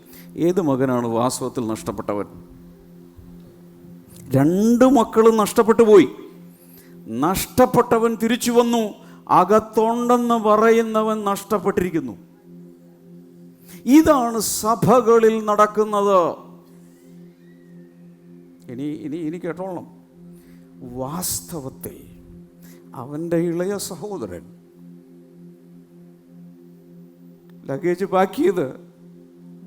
ഏത് മകനാണ് വാസ്തവത്തിൽ നഷ്ടപ്പെട്ടവൻ? 2 മക്കളും നഷ്ടപ്പെട്ടു പോയി. നഷ്ടപ്പെട്ടവൻ തിരിച്ചു വന്നു. അകത്തുണ്ടെന്ന് പറയുന്നവൻ നഷ്ടപ്പെട്ടിരിക്കുന്നു. ഇതാണ് സഭകളിൽ നടക്കുന്നത്. ഇനി കേട്ടോളണം. വാസ്തവത്തിൽ അവൻ്റെ ഇളയ സഹോദരൻ ലഗേജ് പാക്ക് ചെയ്ത്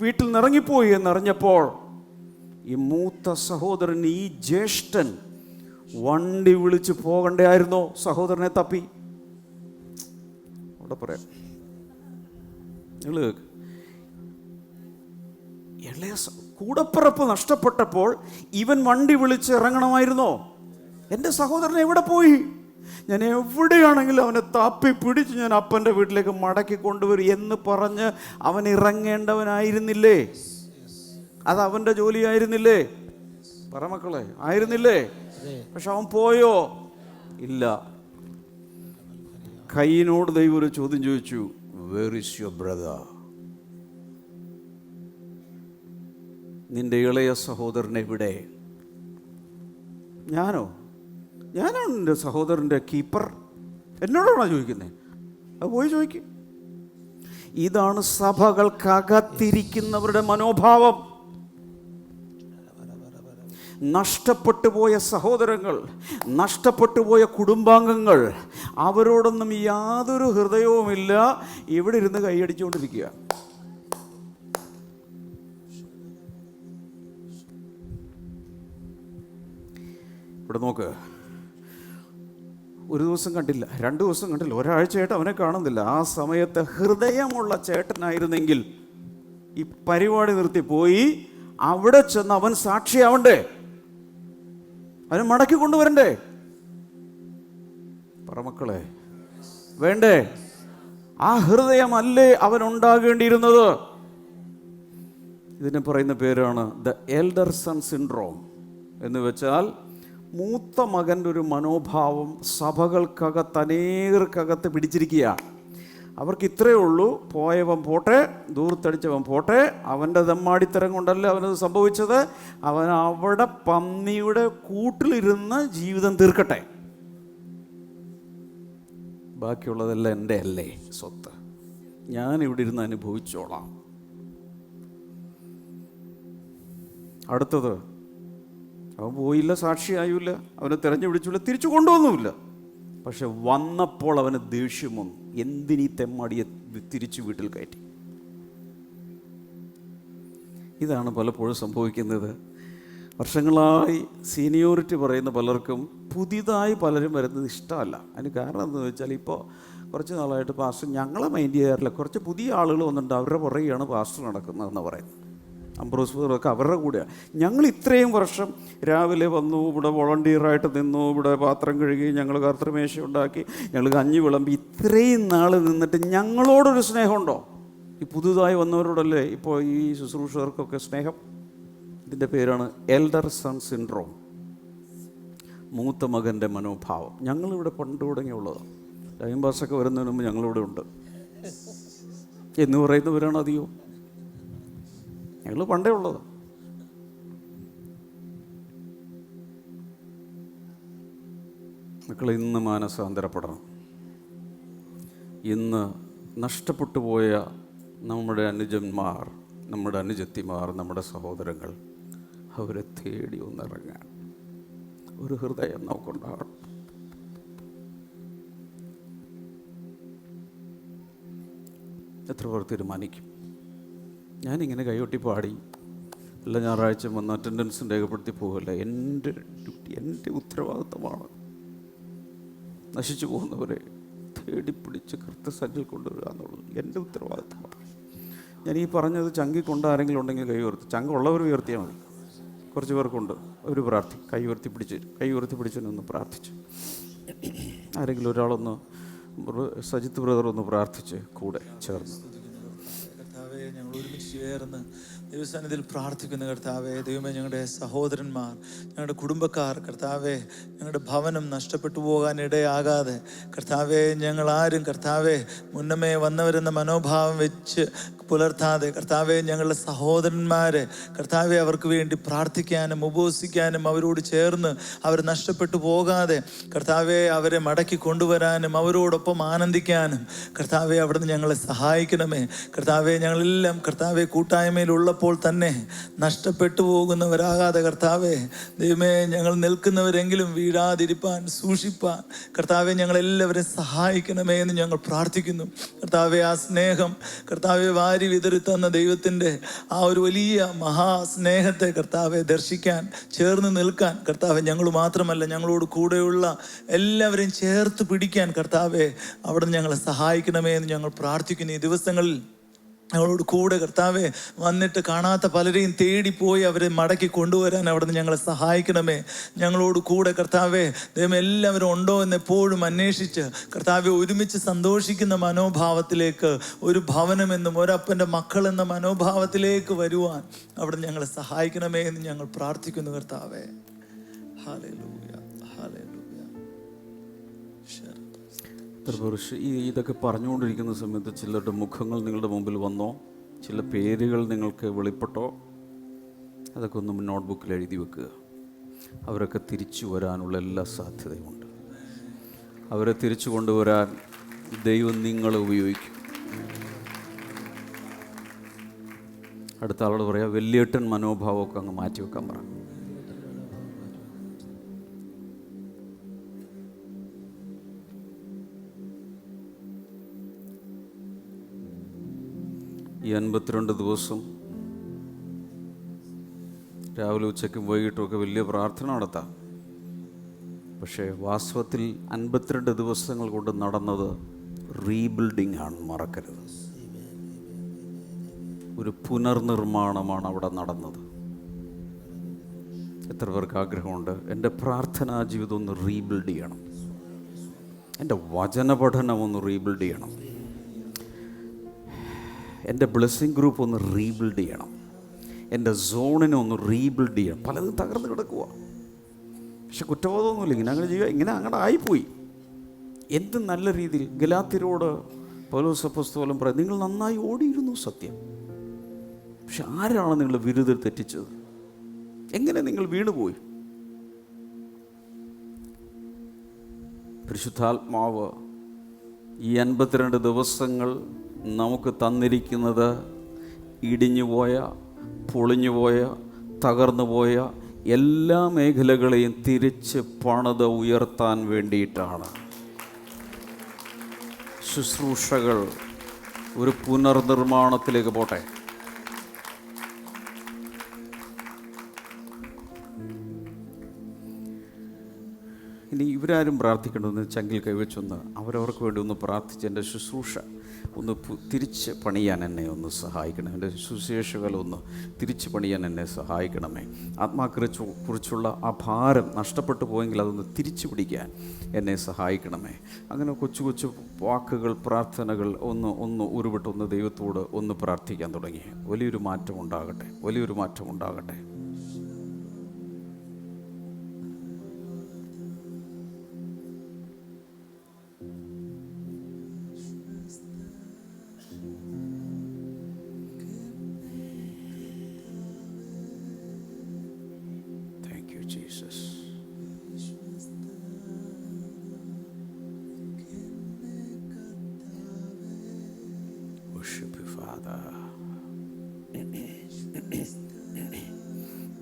വീട്ടിൽ നിറങ്ങിപ്പോയി എന്നറിഞ്ഞപ്പോൾ ഈ മൂത്ത സഹോദരൻ, ഈ ജ്യേഷ്ഠൻ വണ്ടി വിളിച്ച് പോകണ്ടായിരുന്നോ സഹോദരനെ തപ്പി? അവിടെ പറയാം, നിങ്ങൾ ഇളയ കൂടപ്പിറപ്പ് നഷ്ടപ്പെട്ടപ്പോൾ ഇവൻ വണ്ടി വിളിച്ച് ഇറങ്ങണമായിരുന്നോ? എൻ്റെ സഹോദരൻ എവിടെ പോയി? ഞാൻ എവിടെയാണെങ്കിലും അവനെ തപ്പി പിടിച്ച് ഞാൻ അപ്പൻ്റെ വീട്ടിലേക്ക് മടക്കി കൊണ്ടുവരും എന്ന് പറഞ്ഞ് അവൻ ഇറങ്ങേണ്ടവനായിരുന്നില്ലേ? അത് അവൻ്റെ ജോലിയായിരുന്നില്ലേ? പറമക്കളെ, ആയിരുന്നില്ലേ? പക്ഷെ അവൻ പോയോ? ഇല്ല. കയ്യിനോട് ദൈവം ഒരു ചോദ്യം ചോദിച്ചു, വേർ ഈസ് യുവർ ബ്രദർ? നിന്റെ ഇളയ സഹോദരൻ എവിടെ? ഞാനാണ് എൻ്റെ സഹോദരൻ്റെ കീപ്പർ. എന്നോടാണോ ചോദിക്കുന്നത്? അത് പോയി ചോദിക്കും. ഇതാണ് സഭകൾക്കകത്തിരിക്കുന്നവരുടെ മനോഭാവം. നഷ്ടപ്പെട്ടു പോയ സഹോദരങ്ങൾ, നഷ്ടപ്പെട്ടു പോയ കുടുംബാംഗങ്ങൾ, അവരോടൊന്നും യാതൊരു ഹൃദയവുമില്ല. ഇവിടെ ഇരുന്ന് കൈയടിച്ചുകൊണ്ടിരിക്കുക. ഇവിടെ നോക്ക്, ഒരു ദിവസം കണ്ടില്ല, 2 ദിവസം കണ്ടില്ല, ഒരാഴ്ചയായിട്ട് അവനെ കാണുന്നില്ല. ആ സമയത്ത് ഹൃദയമുള്ള ചേട്ടനായിരുന്നെങ്കിൽ ഈ പരിപാടി നിർത്തി പോയി അവിടെ ചെന്ന് അവൻ സാക്ഷിയാവണ്ടേ? അവനെ മടക്കി കൊണ്ടുവരണ്ടേ? പറമക്കളെ, വേണ്ടേ? ആ ഹൃദയമല്ലേ അവനുണ്ടാകേണ്ടിയിരുന്നത്? ഇതിനെ പറയുന്ന പേരാണ് ദ എൽഡർ സൺ സിൻഡ്രോം. എന്ന് വെച്ചാൽ മൂത്ത മകൻ്റെ ഒരു മനോഭാവം സഭകൾക്കകത്ത്, അനേകർക്കകത്ത് പിടിച്ചിരിക്കുകയാണ്. അവർക്ക് ഇത്രയേ ഉള്ളൂ, പോയവൻ പോട്ടെ, ദൂർത്തടിച്ചവൻ പോട്ടെ, അവൻ്റെ ദമ്മാടിത്തരം കൊണ്ടല്ല അവനത് സംഭവിച്ചത്, അവൻ അവിടെ പന്നിയുടെ കൂട്ടിലിരുന്ന് ജീവിതം തീർക്കട്ടെ, ബാക്കിയുള്ളതെല്ലാം എൻ്റെ അല്ലേ സ്വത്ത്, ഞാനിവിടെ ഇരുന്ന് അനുഭവിച്ചോളാം. അടുത്തത്, അവൻ പോയില്ല, സാക്ഷിയായില്ല, അവനെ തിരഞ്ഞു പിടിച്ചില്ല, തിരിച്ചു കൊണ്ടുവന്നുമില്ല. പക്ഷെ വന്നപ്പോൾ അവന് ദേഷ്യം വന്നു. എന്തിനീ തെമ്മാടിയെ തിരിച്ചു വീട്ടിൽ കയറ്റി? ഇതാണ് പലപ്പോഴും സംഭവിക്കുന്നത്. വർഷങ്ങളായി സീനിയോറിറ്റി പറയുന്ന പലർക്കും പുതിയതായി പലരും വരുന്നത് ഇഷ്ടമല്ല. അതിന് കാരണം എന്താണെന്ന് വെച്ചാൽ, ഇപ്പോൾ കുറച്ച് നാളായിട്ട് പാസ്റ്റർ ഞങ്ങളെ മൈൻഡ് ചെയ്യാറില്ല, കുറച്ച് പുതിയ ആളുകൾ വന്നിട്ടുണ്ട്, അവരുടെ പുറകെയാണ് പാസ്റ്റർ നടക്കുന്നതെന്ന് പറയുന്നത്. അംബ്രോസ്പൂറൊക്കെ അവരുടെ കൂടെയാണ്. ഞങ്ങൾ ഇത്രയും വർഷം രാവിലെ വന്നു, ഇവിടെ വോളണ്ടിയറായിട്ട് നിന്നു, ഇവിടെ പാത്രം കഴുകി, ഞങ്ങൾ കർത്തൃമേശ ഉണ്ടാക്കി, ഞങ്ങൾ കഞ്ഞി വിളമ്പി, ഇത്രയും നാൾ നിന്നിട്ട് ഞങ്ങളോടൊരു സ്നേഹമുണ്ടോ? ഈ പുതുതായി വന്നവരോടല്ലേ ഇപ്പോൾ ഈ ശുശ്രൂഷകർക്കൊക്കെ സ്നേഹം. ഇതിൻ്റെ പേരാണ് എൽഡർ സൺ സിൻഡ്രോം, മൂത്ത മകൻ്റെ മനോഭാവം. ഞങ്ങളിവിടെ പണ്ട് തുടങ്ങിയുള്ളതാണ്. ടൈം പാസ്സൊക്കെ വരുന്നതിന് മുമ്പ് ഞങ്ങളിവിടെ ഉണ്ട് എന്ന് പറയുന്നവരാണ് അധികവും. ഞങ്ങൾ പണ്ടേ ഉള്ളത്. മക്കൾ ഇന്ന് മാനസാന്തരപ്പെടണം. ഇന്ന് നഷ്ടപ്പെട്ടു പോയ നമ്മുടെ അനുജന്മാർ, നമ്മുടെ അനുജത്തിമാർ, നമ്മുടെ സഹോദരങ്ങൾ, അവരെ തേടി ഒന്നിറങ്ങാൻ ഒരു ഹൃദയം നമുക്കുണ്ടാകണം. എത്ര പേർ തീരുമാനിക്കും ഞാനിങ്ങനെ കൈകൊട്ടി പാടി എല്ലാ ഞായറാഴ്ച വന്ന് അറ്റൻഡൻസ് രേഖപ്പെടുത്തി പോകല്ല? എൻ്റെ ഡ്യൂട്ടി, എൻ്റെ ഉത്തരവാദിത്തമാണ് നശിച്ചു പോകുന്നവരെ തേടിപ്പിടിച്ച് കൃത്യസഞ്ചിൽ കൊണ്ടുവരിക എന്നുള്ളത് എൻ്റെ ഉത്തരവാദിത്തമാണ്. ഞാൻ ഈ പറഞ്ഞത് ചങ്കി കൊണ്ട് ആരെങ്കിലും ഉണ്ടെങ്കിൽ കൈ ഉയർത്തി, ചങ്കുള്ളവർ ഉയർത്തിയാൽ മതി. കുറച്ച് പേർക്കുണ്ട്, അവർ കൈ ഉയർത്തി പിടിച്ചൊന്ന് പ്രാർത്ഥിച്ചു. ആരെങ്കിലും ഒരാളൊന്ന്, സജിത്ത് ബ്രദർ ഒന്ന് പ്രാർത്ഥിച്ച് കൂടെ ചേർന്ന്. കർത്താവേ, ഞങ്ങൾ ഒരുമിച്ച് ചേർന്ന് ദൈവസന്നിധിയിൽ പ്രാർത്ഥിക്കുന്ന കർത്താവേ, ദൈവമേ, ഞങ്ങളുടെ സഹോദരന്മാർ, ഞങ്ങളുടെ കുടുംബക്കാർ, കർത്താവേ, ഞങ്ങളുടെ ഭവനം നഷ്ടപ്പെട്ടു പോകാൻ ഇടയാകാതെ കർത്താവേ, ഞങ്ങളാരും കർത്താവേ മുന്നമേ വന്നവരെന്ന മനോഭാവം വെച്ച് പുലർത്താതെ കർത്താവെ, ഞങ്ങളുടെ സഹോദരന്മാരെ കർത്താവെ അവർക്ക് വേണ്ടി പ്രാർത്ഥിക്കാനും ഉപവസിക്കാനും അവരോട് ചേർന്ന് അവർ നഷ്ടപ്പെട്ടു പോകാതെ കർത്താവെ അവരെ മടക്കി കൊണ്ടുവരാനും അവരോടൊപ്പം ആനന്ദിക്കാനും കർത്താവെ അവിടുന്ന് ഞങ്ങളെ സഹായിക്കണമേ. കർത്താവെ, ഞങ്ങളെല്ലാം കർത്താവെ കൂട്ടായ്മയിലുള്ളപ്പോൾ തന്നെ നഷ്ടപ്പെട്ടു പോകുന്നവരാകാതെ കർത്താവെ, ദൈവമേ, ഞങ്ങൾ നിൽക്കുന്നവരെങ്കിലും വീഴാതിരിപ്പാൻ സൂക്ഷിപ്പാൻ കർത്താവെ ഞങ്ങളെല്ലാവരെയും സഹായിക്കണമേ എന്ന് ഞങ്ങൾ പ്രാർത്ഥിക്കുന്നു. കർത്താവെ, ആ സ്നേഹം കർത്താവെ വിതറി തന്ന ദൈവത്തിൻ്റെ ആ ഒരു വലിയ മഹാസ്നേഹത്തെ കർത്താവെ ദർശിക്കാൻ, ചേർന്ന് നിൽക്കാൻ കർത്താവെ ഞങ്ങൾ മാത്രമല്ല ഞങ്ങളോട് കൂടെയുള്ള എല്ലാവരെയും ചേർത്ത് പിടിക്കാൻ കർത്താവെ അവിടുന്ന് ഞങ്ങളെ സഹായിക്കണമേ എന്ന് ഞങ്ങൾ പ്രാർത്ഥിക്കുന്നു. ഈ ദിവസങ്ങളിൽ ഞങ്ങളോട് കൂടെ കർത്താവെ വന്നിട്ട് കാണാത്ത പലരെയും തേടിപ്പോയി അവരെ മടക്കി കൊണ്ടുവരാൻ അവിടുന്ന് ഞങ്ങളെ സഹായിക്കണമേ. ഞങ്ങളോട് കൂടെ കർത്താവെ ദൈവം എല്ലാവരും ഉണ്ടോ എന്ന് എപ്പോഴും അന്വേഷിച്ച് കർത്താവെ ഒരുമിച്ച് സന്തോഷിക്കുന്ന മനോഭാവത്തിലേക്ക്, ഒരു ഭവനമെന്നും ഒരപ്പൻ്റെ മക്കളെന്ന മനോഭാവത്തിലേക്ക് വരുവാൻ അവിടുന്ന് ഞങ്ങളെ സഹായിക്കണമേ എന്ന് ഞങ്ങൾ പ്രാർത്ഥിക്കുന്നു കർത്താവെ. Hallelujah, hallelujah. ഇതൊക്കെ പറഞ്ഞുകൊണ്ടിരിക്കുന്ന സമയത്ത് ചിലരുടെ മുഖങ്ങൾ നിങ്ങളുടെ മുമ്പിൽ വന്നോ? ചില പേരുകൾ നിങ്ങൾക്ക് വെളിപ്പെട്ടോ? അതൊക്കെ ഒന്ന് നോട്ട്ബുക്കിൽ എഴുതി വെക്കുക. അവരൊക്കെ തിരിച്ചു വരാനുള്ള എല്ലാ സാധ്യതയുമുണ്ട്. അവരെ തിരിച്ചു കൊണ്ടുവരാൻ ദൈവം നിങ്ങളെ ഉപയോഗിക്കും. അടുത്ത ആളോട് പറയാം, വലിയേട്ടൻ മനോഭാവമൊക്കെ അങ്ങ് മാറ്റിവെക്കാൻ പറ. ഈ 52 ദിവസം രാവിലെ ഉച്ചയ്ക്കും വൈകിട്ടുമൊക്കെ വലിയ പ്രാർത്ഥന നടത്താം. പക്ഷേ വാസ്തവത്തിൽ 52 ദിവസങ്ങൾ കൊണ്ട് നടന്നത് റീബിൽഡിംഗ് ആണ്, മറക്കരുത്. ഒരു പുനർനിർമ്മാണമാണ് അവിടെ നടന്നത്. എത്ര പേർക്ക് ആഗ്രഹമുണ്ട് എൻ്റെ പ്രാർത്ഥനാ ജീവിതം ഒന്ന് റീബിൽഡ് ചെയ്യണം, എൻ്റെ വചന പഠനം ഒന്ന് റീബിൽഡ് ചെയ്യണം, എൻ്റെ ബ്ലെസ്സിങ് ഗ്രൂപ്പ് ഒന്ന് റീബിൽഡ് ചെയ്യണം, എൻ്റെ സോണിനെ ഒന്ന് റീബിൽഡ് ചെയ്യണം. പലതും തകർന്ന് കിടക്കുക. പക്ഷെ കുറ്റബോധമൊന്നുമില്ല, ഇങ്ങനെ അങ്ങനെ ചെയ്യുക, ഇങ്ങനെ അങ്ങോട്ട് ആയിപ്പോയി. എന്ത് നല്ല രീതിയിൽ ഗലാത്യരോട് പൗലോസ് അപ്പോസ്തലൻ പറയും, നിങ്ങൾ നന്നായി ഓടിയിരുന്നു സത്യം, പക്ഷെ ആരാണ് നിങ്ങളുടെ വിരുദ്ധർ തെറ്റിച്ചത്? എങ്ങനെ നിങ്ങൾ വീണുപോയി? പരിശുദ്ധാത്മാവ് ഈ 52 ദിവസങ്ങൾ നമുക്ക് തന്നിരിക്കുന്നത് ഇടിഞ്ഞുപോയ, പൊളിഞ്ഞുപോയ, തകർന്നുപോയ എല്ലാ മേഖലകളെയും തിരിച്ച് പണിത് ഉയർത്താൻ വേണ്ടിയിട്ടാണ്. ശുശ്രൂഷകൾ ഒരു പുനർനിർമ്മാണത്തിലേക്ക് പോട്ടെ. ഇനി ഇവരാരും പ്രാർത്ഥിക്കേണ്ടതെന്ന് ചങ്കിൽ കൈവച്ചൊന്ന് അവരവർക്ക് വേണ്ടി ഒന്ന് പ്രാർത്ഥിച്ച് എൻ്റെ ശുശ്രൂഷ ഒന്ന് തിരിച്ച് പണിയാൻ എന്നെ ഒന്ന് സഹായിക്കണം. എൻ്റെ സുശേഷകളൊന്ന് തിരിച്ച് പണിയാൻ എന്നെ സഹായിക്കണമേ. കുറിച്ചുള്ള ആ ഭാരം നഷ്ടപ്പെട്ടു പോയെങ്കിൽ അതൊന്ന് തിരിച്ചു പിടിക്കാൻ എന്നെ സഹായിക്കണമേ. അങ്ങനെ കൊച്ചു കൊച്ചു വാക്കുകൾ, പ്രാർത്ഥനകൾ ഒന്ന് ഉരുവിട്ടൊന്ന് ദൈവത്തോട് ഒന്ന് പ്രാർത്ഥിക്കാൻ തുടങ്ങി. വലിയൊരു മാറ്റം ഉണ്ടാകട്ടെ, വലിയൊരു മാറ്റം ഉണ്ടാകട്ടെ.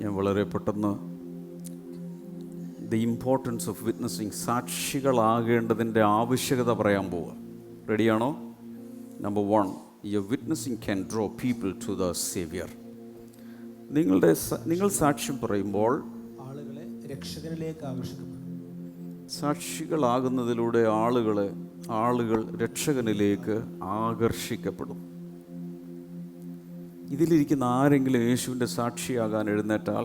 ഞാൻ വളരെ പെട്ടെന്ന് ദി ഇമ്പോർട്ടൻസ് ഓഫ് വിറ്റ്നസിങ്, സാക്ഷികളാകേണ്ടതിൻ്റെ ആവശ്യകത പറയാൻ പോവുക. റെഡിയാണോ? Number 1, your witnessing can draw people to the saviour. നിങ്ങൾ സാക്ഷ്യം പറയുമ്പോൾ ആളുകളെ രക്ഷകനിലേക്ക് ആകർഷിക്കപ്പെടും. സാക്ഷികളാകുന്നതിലൂടെ ആളുകൾ രക്ഷകനിലേക്ക് ആകർഷിക്കപ്പെടും. ഇതിലിരിക്കുന്ന ആരെങ്കിലും യേശുവിൻ്റെ സാക്ഷിയാകാൻ എഴുന്നേറ്റാൽ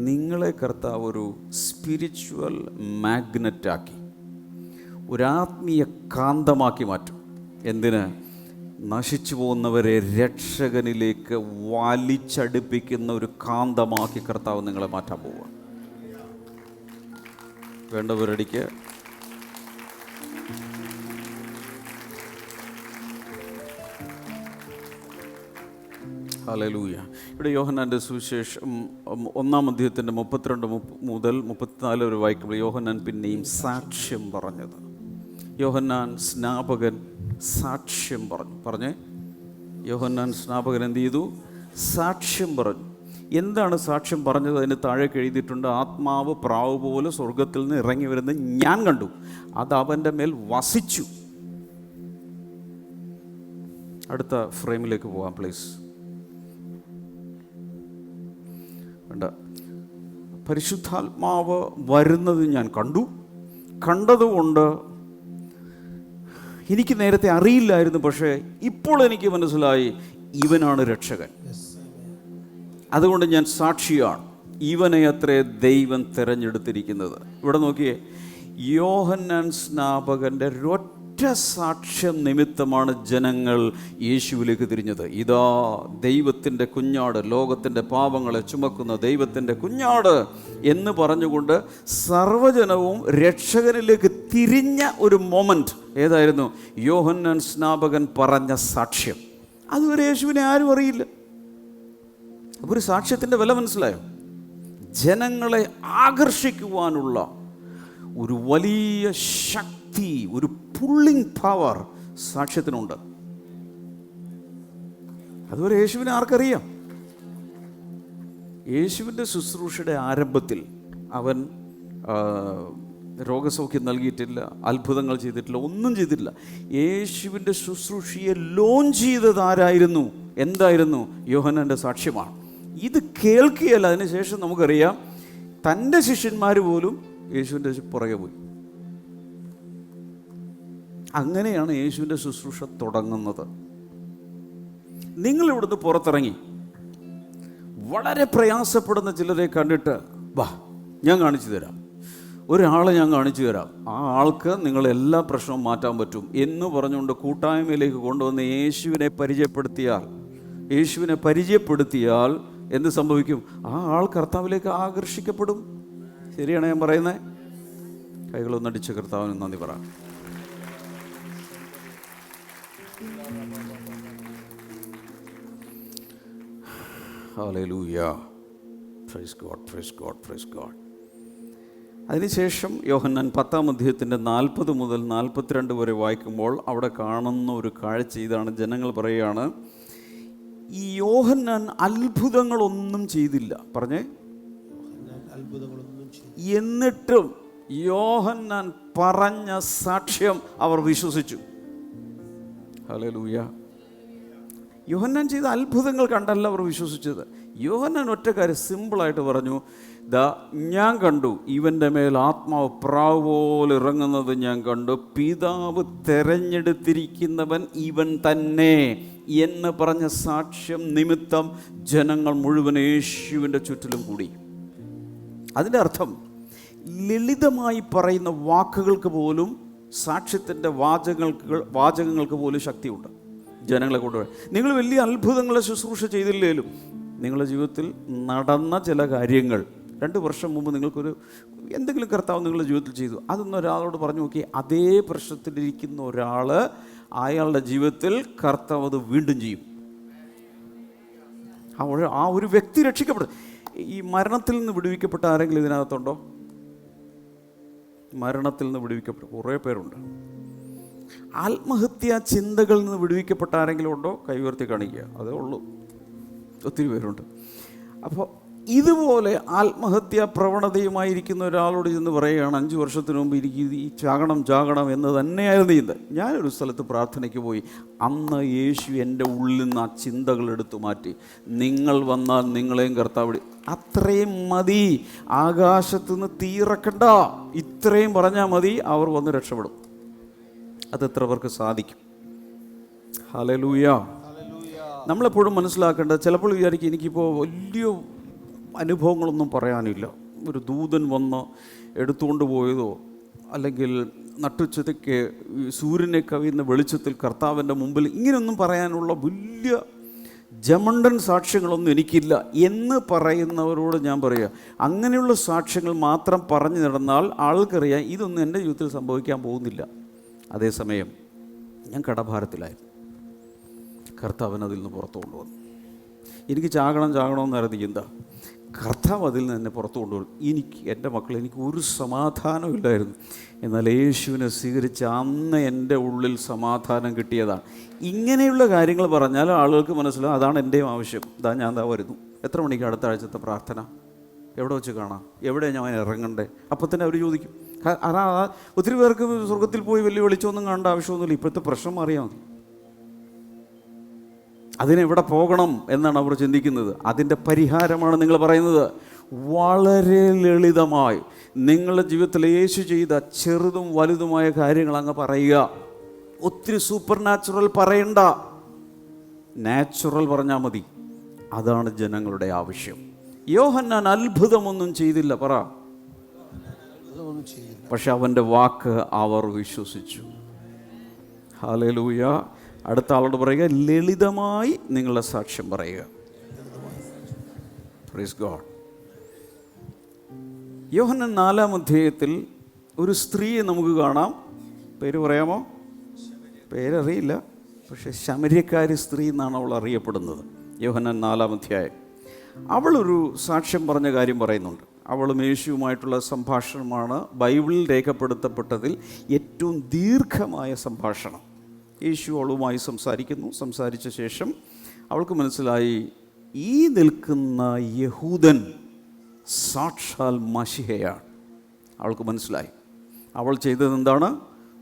നിങ്ങളെ കർത്താവ് ഒരു സ്പിരിച്വൽ മാഗ്നറ്റാക്കി, ഒരാത്മീയ കാന്തമാക്കി മാറ്റും. എന്തിന്? നശിച്ചു പോകുന്നവരെ രക്ഷകനിലേക്ക് വലിച്ചടുപ്പിക്കുന്ന ഒരു കാന്തമാക്കി കർത്താവ് നിങ്ങളെ മാറ്റാൻ പോവുക. വേണ്ടവരടിക്ക് ഹല്ലേലൂയ. ഇവിടെ യോഹന്നാൻ്റെ സുവിശേഷം 1-ാം അധ്യായത്തിൻ്റെ 32 മുതൽ 34 വരെ വായിക്കുമ്പോൾ യോഹന്നാൻ പിന്നെയും സാക്ഷ്യം പറഞ്ഞത്. യോഹന്നാൻ സ്നാപകൻ സാക്ഷ്യം പറഞ്ഞേ. യോഹന്നാൻ സ്നാപകൻ എന്ത് ചെയ്തു? സാക്ഷ്യം പറഞ്ഞു. എന്താണ് സാക്ഷ്യം പറഞ്ഞത്? അതിന് താഴെ എഴുതിയിട്ടുണ്ട്, ആത്മാവ് പ്രാവ് പോലെ സ്വർഗത്തിൽ നിന്ന് ഇറങ്ങി വരുന്നത് ഞാൻ കണ്ടു, അത് അവൻ്റെ മേൽ വസിച്ചു. അടുത്ത ഫ്രെയിമിലേക്ക് പോകാം പ്ലീസ്. വേണ്ട. പരിശുദ്ധാത്മാവ് വരുന്നത് ഞാൻ കണ്ടതുകൊണ്ട് എനിക്ക് നേരത്തെ അറിയില്ലായിരുന്നു, പക്ഷേ ഇപ്പോൾ എനിക്ക് മനസ്സിലായി ഇവനാണ് രക്ഷകൻ. അതുകൊണ്ട് ഞാൻ സാക്ഷിയാണ്. ഇവനെ അത്രേ ദൈവം തിരഞ്ഞെടുത്തിരിക്കുന്നത്. ഇവിടെ നോക്കിയേ, യോഹന്നാൻ സ്നാപകൻ്റെ ഒറ്റ സാക്ഷ്യം നിമിത്തമാണ് ജനങ്ങൾ യേശുവിലേക്ക് തിരിഞ്ഞത്. ഇതാ ദൈവത്തിൻ്റെ കുഞ്ഞാട്, ലോകത്തിൻ്റെ പാപങ്ങളെ ചുമക്കുന്ന ദൈവത്തിൻ്റെ കുഞ്ഞാട് എന്ന് പറഞ്ഞുകൊണ്ട് സർവ്വജനവും രക്ഷകനിലേക്ക് തിരിഞ്ഞ ഒരു മൊമെൻ്റ് ഏതായിരുന്നു? യോഹന്നാൻ സ്നാപകൻ പറഞ്ഞ സാക്ഷ്യം. അതുവരെ യേശുവിനെ ആരും അറിയില്ല. അപ്പോൾ ഒരു സാക്ഷ്യത്തിൻ്റെ വില മനസ്സിലായോ? ജനങ്ങളെ ആകർഷിക്കുവാനുള്ള ഒരു വലിയ ശക്തി, ഒരു പുള്ളിങ് പവർ സാക്ഷ്യത്തിനുണ്ട്. അതുവരെ യേശുവിനെ ആർക്കറിയാം? യേശുവിൻ്റെ ശുശ്രൂഷയുടെ ആരംഭത്തിൽ അവൻ രോഗസൗഖ്യം നൽകിയിട്ടില്ല, അത്ഭുതങ്ങൾ ചെയ്തിട്ടില്ല, ഒന്നും ചെയ്തിട്ടില്ല. യേശുവിൻ്റെ ശുശ്രൂഷയെ ലോഞ്ച് ചെയ്തത് ആരായിരുന്നു? എന്തായിരുന്നു? യോഹന്നാൻ്റെ സാക്ഷ്യമാണ്. ഇത് കേൾക്കുകയല്ല. അതിനുശേഷം നമുക്കറിയാം തൻ്റെ ശിഷ്യന്മാർ പോലും യേശുവിൻ്റെ പുറകെ പോയി. അങ്ങനെയാണ് യേശുവിൻ്റെ ശുശ്രൂഷ തുടങ്ങുന്നത്. നിങ്ങളിവിടുന്ന് പുറത്തിറങ്ങി വളരെ പ്രയാസപ്പെടുന്ന ചിലരെ കണ്ടിട്ട്, വാ ഞാൻ കാണിച്ചു തരാം, ഒരാളെ ഞാൻ കാണിച്ചു തരാം, ആ ആൾക്ക് നിങ്ങളെല്ലാ പ്രശ്നവും മാറ്റാൻ പറ്റും എന്ന് പറഞ്ഞുകൊണ്ട് കൂട്ടായ്മയിലേക്ക് കൊണ്ടുവന്ന് യേശുവിനെ പരിചയപ്പെടുത്തിയാൽ എന്ത് സംഭവിക്കും? ആ ആൾ കർത്താവിലേക്ക് ആകർഷിക്കപ്പെടും. ശരിയാണ് ഞാൻ പറയുന്നത്? കൈകളൊന്നടിച്ച് കർത്താവിന് നന്ദി പറ. Hallelujah. Praise God, praise God, praise God. അതിനുശേഷം യോഹന്നാൻ 10-ാം അധ്യായത്തിൻ്റെ 40 മുതൽ 42 വരെ വായിക്കുമ്പോൾ അവിടെ കാണുന്ന ഒരു കാഴ്ച ഇതാണ്. ജനങ്ങൾ പറയുകയാണ്, ഈ യോഹന്നാൻ അത്ഭുതങ്ങളൊന്നും ചെയ്തില്ല. പറഞ്ഞേ. എന്നിട്ടും യോഹന്നാൻ പറഞ്ഞ സാക്ഷ്യം അവർ വിശ്വസിച്ചു. ഹല്ലേലൂയ. യോഹന്നാൻ ചെയ്ത അത്ഭുതങ്ങൾ കണ്ടല്ല അവർ വിശ്വസിച്ചത്. യോഹന്നാൻ ഒറ്റ കാര്യം സിമ്പിളായിട്ട് പറഞ്ഞു, ഞാൻ കണ്ടു, ഇവൻ്റെ മേൽ ആത്മാവ് പ്രാവ് പോലെ ഇറങ്ങുന്നത് ഞാൻ കണ്ടു, പിതാവ് തെരഞ്ഞെടുത്തിരിക്കുന്നവൻ ഇവൻ തന്നെ എന്ന് പറഞ്ഞ സാക്ഷ്യം നിമിത്തം ജനങ്ങൾ മുഴുവൻ യേശുവിൻ്റെ ചുറ്റിലും കൂടി. അതിൻ്റെ അർത്ഥം, ലളിതമായി പറയുന്ന വാക്കുകൾക്ക് പോലും, സാക്ഷ്യത്തിൻ്റെ വാചകങ്ങൾക്ക് പോലും ശക്തിയുണ്ട്. ജനങ്ങളെ കൊണ്ടുപോയി നിങ്ങൾ വലിയ അത്ഭുതങ്ങളെ ശുശ്രൂഷ ചെയ്തില്ലേലും നിങ്ങളുടെ ജീവിതത്തിൽ നടന്ന ചില കാര്യങ്ങൾ 2 വർഷം മുമ്പ് നിങ്ങൾക്കൊരു എന്തെങ്കിലും കർത്താവ് നിങ്ങളുടെ ജീവിതത്തിൽ ചെയ്തു, അതൊന്നും ഒരാളോട് പറഞ്ഞു നോക്കി, അതേ പ്രശ്നത്തിലിരിക്കുന്ന ഒരാൾ അയാളുടെ ജീവിതത്തിൽ കർത്താവ് അത് വീണ്ടും ചെയ്യും. ആ ഒരു വ്യക്തി രക്ഷിക്കപ്പെടും. ഈ മരണത്തിൽ നിന്ന് വിടുവിക്കപ്പെട്ട ആരെങ്കിലും ഇതിനകത്തുണ്ടോ? മരണത്തിൽ നിന്ന് വിടുവിക്കപ്പെട്ട കുറേ പേരുണ്ട്. ആത്മഹത്യാ ചിന്തകളിൽ നിന്ന് വിടുവിക്കപ്പെട്ട ആരെങ്കിലും ഉണ്ടോ? കൈ ഉയർത്തി കാണിക്കുക. അതേ ഉള്ളൂ, ഒത്തിരി പേരുണ്ട്. അപ്പോൾ ഇതുപോലെ ആത്മഹത്യാ പ്രവണതയുമായിരിക്കുന്ന ഒരാളോട് ചെന്ന് പറയുകയാണ്, 5 വർഷത്തിന് മുമ്പ് എനിക്ക് ഈ ചാകണം എന്ന് തന്നെയായിരുന്നു ചിന്ത. ഞാനൊരു സ്ഥലത്ത് പ്രാർത്ഥനയ്ക്ക് പോയി. അന്ന് യേശു എൻ്റെ ഉള്ളിൽ നിന്ന് ആ ചിന്തകൾ എടുത്തു മാറ്റി. നിങ്ങൾ വന്നാൽ നിങ്ങളെയും കർത്താവ്, അത്രയും മതി. ആകാശത്തുനിന്ന് തീറക്കണ്ട, ഇത്രയും പറഞ്ഞാൽ മതി, അവർ വന്ന് രക്ഷപ്പെടും. അതെത്ര പേർക്ക് സാധിക്കും? ഹല്ലേലൂയ. നമ്മളെപ്പോഴും മനസ്സിലാക്കേണ്ടത്, ചിലപ്പോൾ വിചാരിക്കും എനിക്കിപ്പോൾ വലിയ അനുഭവങ്ങളൊന്നും പറയാനില്ല, ഒരു ദൂതൻ വന്ന് എടുത്തുകൊണ്ട് പോയതോ അല്ലെങ്കിൽ നട്ടുച്ചതയ്ക്ക് സൂര്യനെ കവിയുന്ന വെളിച്ചത്തിൽ കർത്താവിൻ്റെ മുമ്പിൽ ഇങ്ങനെയൊന്നും പറയാനുള്ള വലിയ ജമണ്ടൻ സാക്ഷ്യങ്ങളൊന്നും എനിക്കില്ല എന്ന് പറയുന്നവരോട് ഞാൻ പറയുക, അങ്ങനെയുള്ള സാക്ഷ്യങ്ങൾ മാത്രം പറഞ്ഞു നടന്നാൽ ആൾക്കറിയാം ഇതൊന്നും എൻ്റെ ജീവിതത്തിൽ സംഭവിക്കാൻ പോകുന്നില്ല. അതേസമയം ഞാൻ കടഭാരത്തിലായിരുന്നു. കർത്താവിന് അതിൽ നിന്ന് പുറത്തു കൊണ്ടുവന്നു. എനിക്ക് ചാകണമെന്നായിരുന്നു ചിന്ത. കർത്താവ് അതിൽ നിന്ന് എന്നെ പുറത്തു കൊണ്ടുവന്നു. എൻ്റെ മക്കൾ, എനിക്ക് ഒരു സമാധാനവും ഇല്ലായിരുന്നു. എന്നാൽ യേശുവിനെ സ്വീകരിച്ച അന്ന് എൻ്റെ ഉള്ളിൽ സമാധാനം കിട്ടിയതാണ്. ഇങ്ങനെയുള്ള കാര്യങ്ങൾ പറഞ്ഞാൽ ആളുകൾക്ക് മനസ്സിലാവും അതാണ് എൻ്റെയും ആവശ്യം. ഞാൻ വരുന്നു. എത്ര മണിക്ക് അടുത്ത ആഴ്ചത്തെ പ്രാർത്ഥന? എവിടെ വെച്ച് കാണാം? എവിടെയാണ് ഞാൻ ഇറങ്ങണ്ടേ? അപ്പം തന്നെ അവർ ചോദിക്കും. ഒത്തിരി പേർക്ക് സ്വർഗത്തിൽ പോയി വലിയ വെളിച്ചമൊന്നും കാണേണ്ട ആവശ്യമൊന്നുമില്ല. ഇപ്പോഴത്തെ പ്രശ്നം അറിയാം മതി. അതിനെവിടെ പോകണം എന്നാണ് അവർ ചിന്തിക്കുന്നത്. അതിൻ്റെ പരിഹാരമാണ് നിങ്ങൾ പറയുന്നത്. വളരെ ലളിതമായി നിങ്ങളുടെ ജീവിതത്തിൽ യേശു ചെയ്ത ചെറുതും വലുതുമായ കാര്യങ്ങൾ അങ്ങ് പറയുക. ഒത്തിരി സൂപ്പർ നാച്ചുറൽ പറയണ്ട, നാച്ചുറൽ പറഞ്ഞാൽ മതി. അതാണ് ജനങ്ങളുടെ ആവശ്യം. യോഹന്നാൻ അത്ഭുതമൊന്നും ചെയ്തില്ല, പറ. പക്ഷെ അവൻ്റെ വാക്ക് അവർ വിശ്വസിച്ചു. ഹല്ലേലൂയ. അടുത്ത ആളോട് പറയുക, ലളിതമായി നിങ്ങളുടെ സാക്ഷ്യം പറയുക. Praise God. യോഹന്നാൻ 4-ാം അധ്യായത്തിൽ ഒരു സ്ത്രീയെ നമുക്ക് കാണാം. പേര് പറയാമോ? പേരറിയില്ല, പക്ഷെ ശമര്യക്കാരി സ്ത്രീ എന്നാണ് അവൾ അറിയപ്പെടുന്നത്. യോഹന്നാൻ 4-ാം അധ്യായം. അവളൊരു സാക്ഷ്യം പറഞ്ഞ കാര്യം പറയുന്നുണ്ട്. അവളും യേശുവുമായിട്ടുള്ള സംഭാഷണമാണ് ബൈബിളിൽ രേഖപ്പെടുത്തപ്പെട്ടതിൽ ഏറ്റവും ദീർഘമായ സംഭാഷണം. യേശു അവളുമായി സംസാരിച്ച ശേഷം അവൾക്ക് മനസ്സിലായി, ഈ നിൽക്കുന്ന യഹൂദൻ സാക്ഷാൽ മശിഹയാണ്. അവൾക്ക് മനസ്സിലായി. അവൾ ചെയ്തത് എന്താണ്?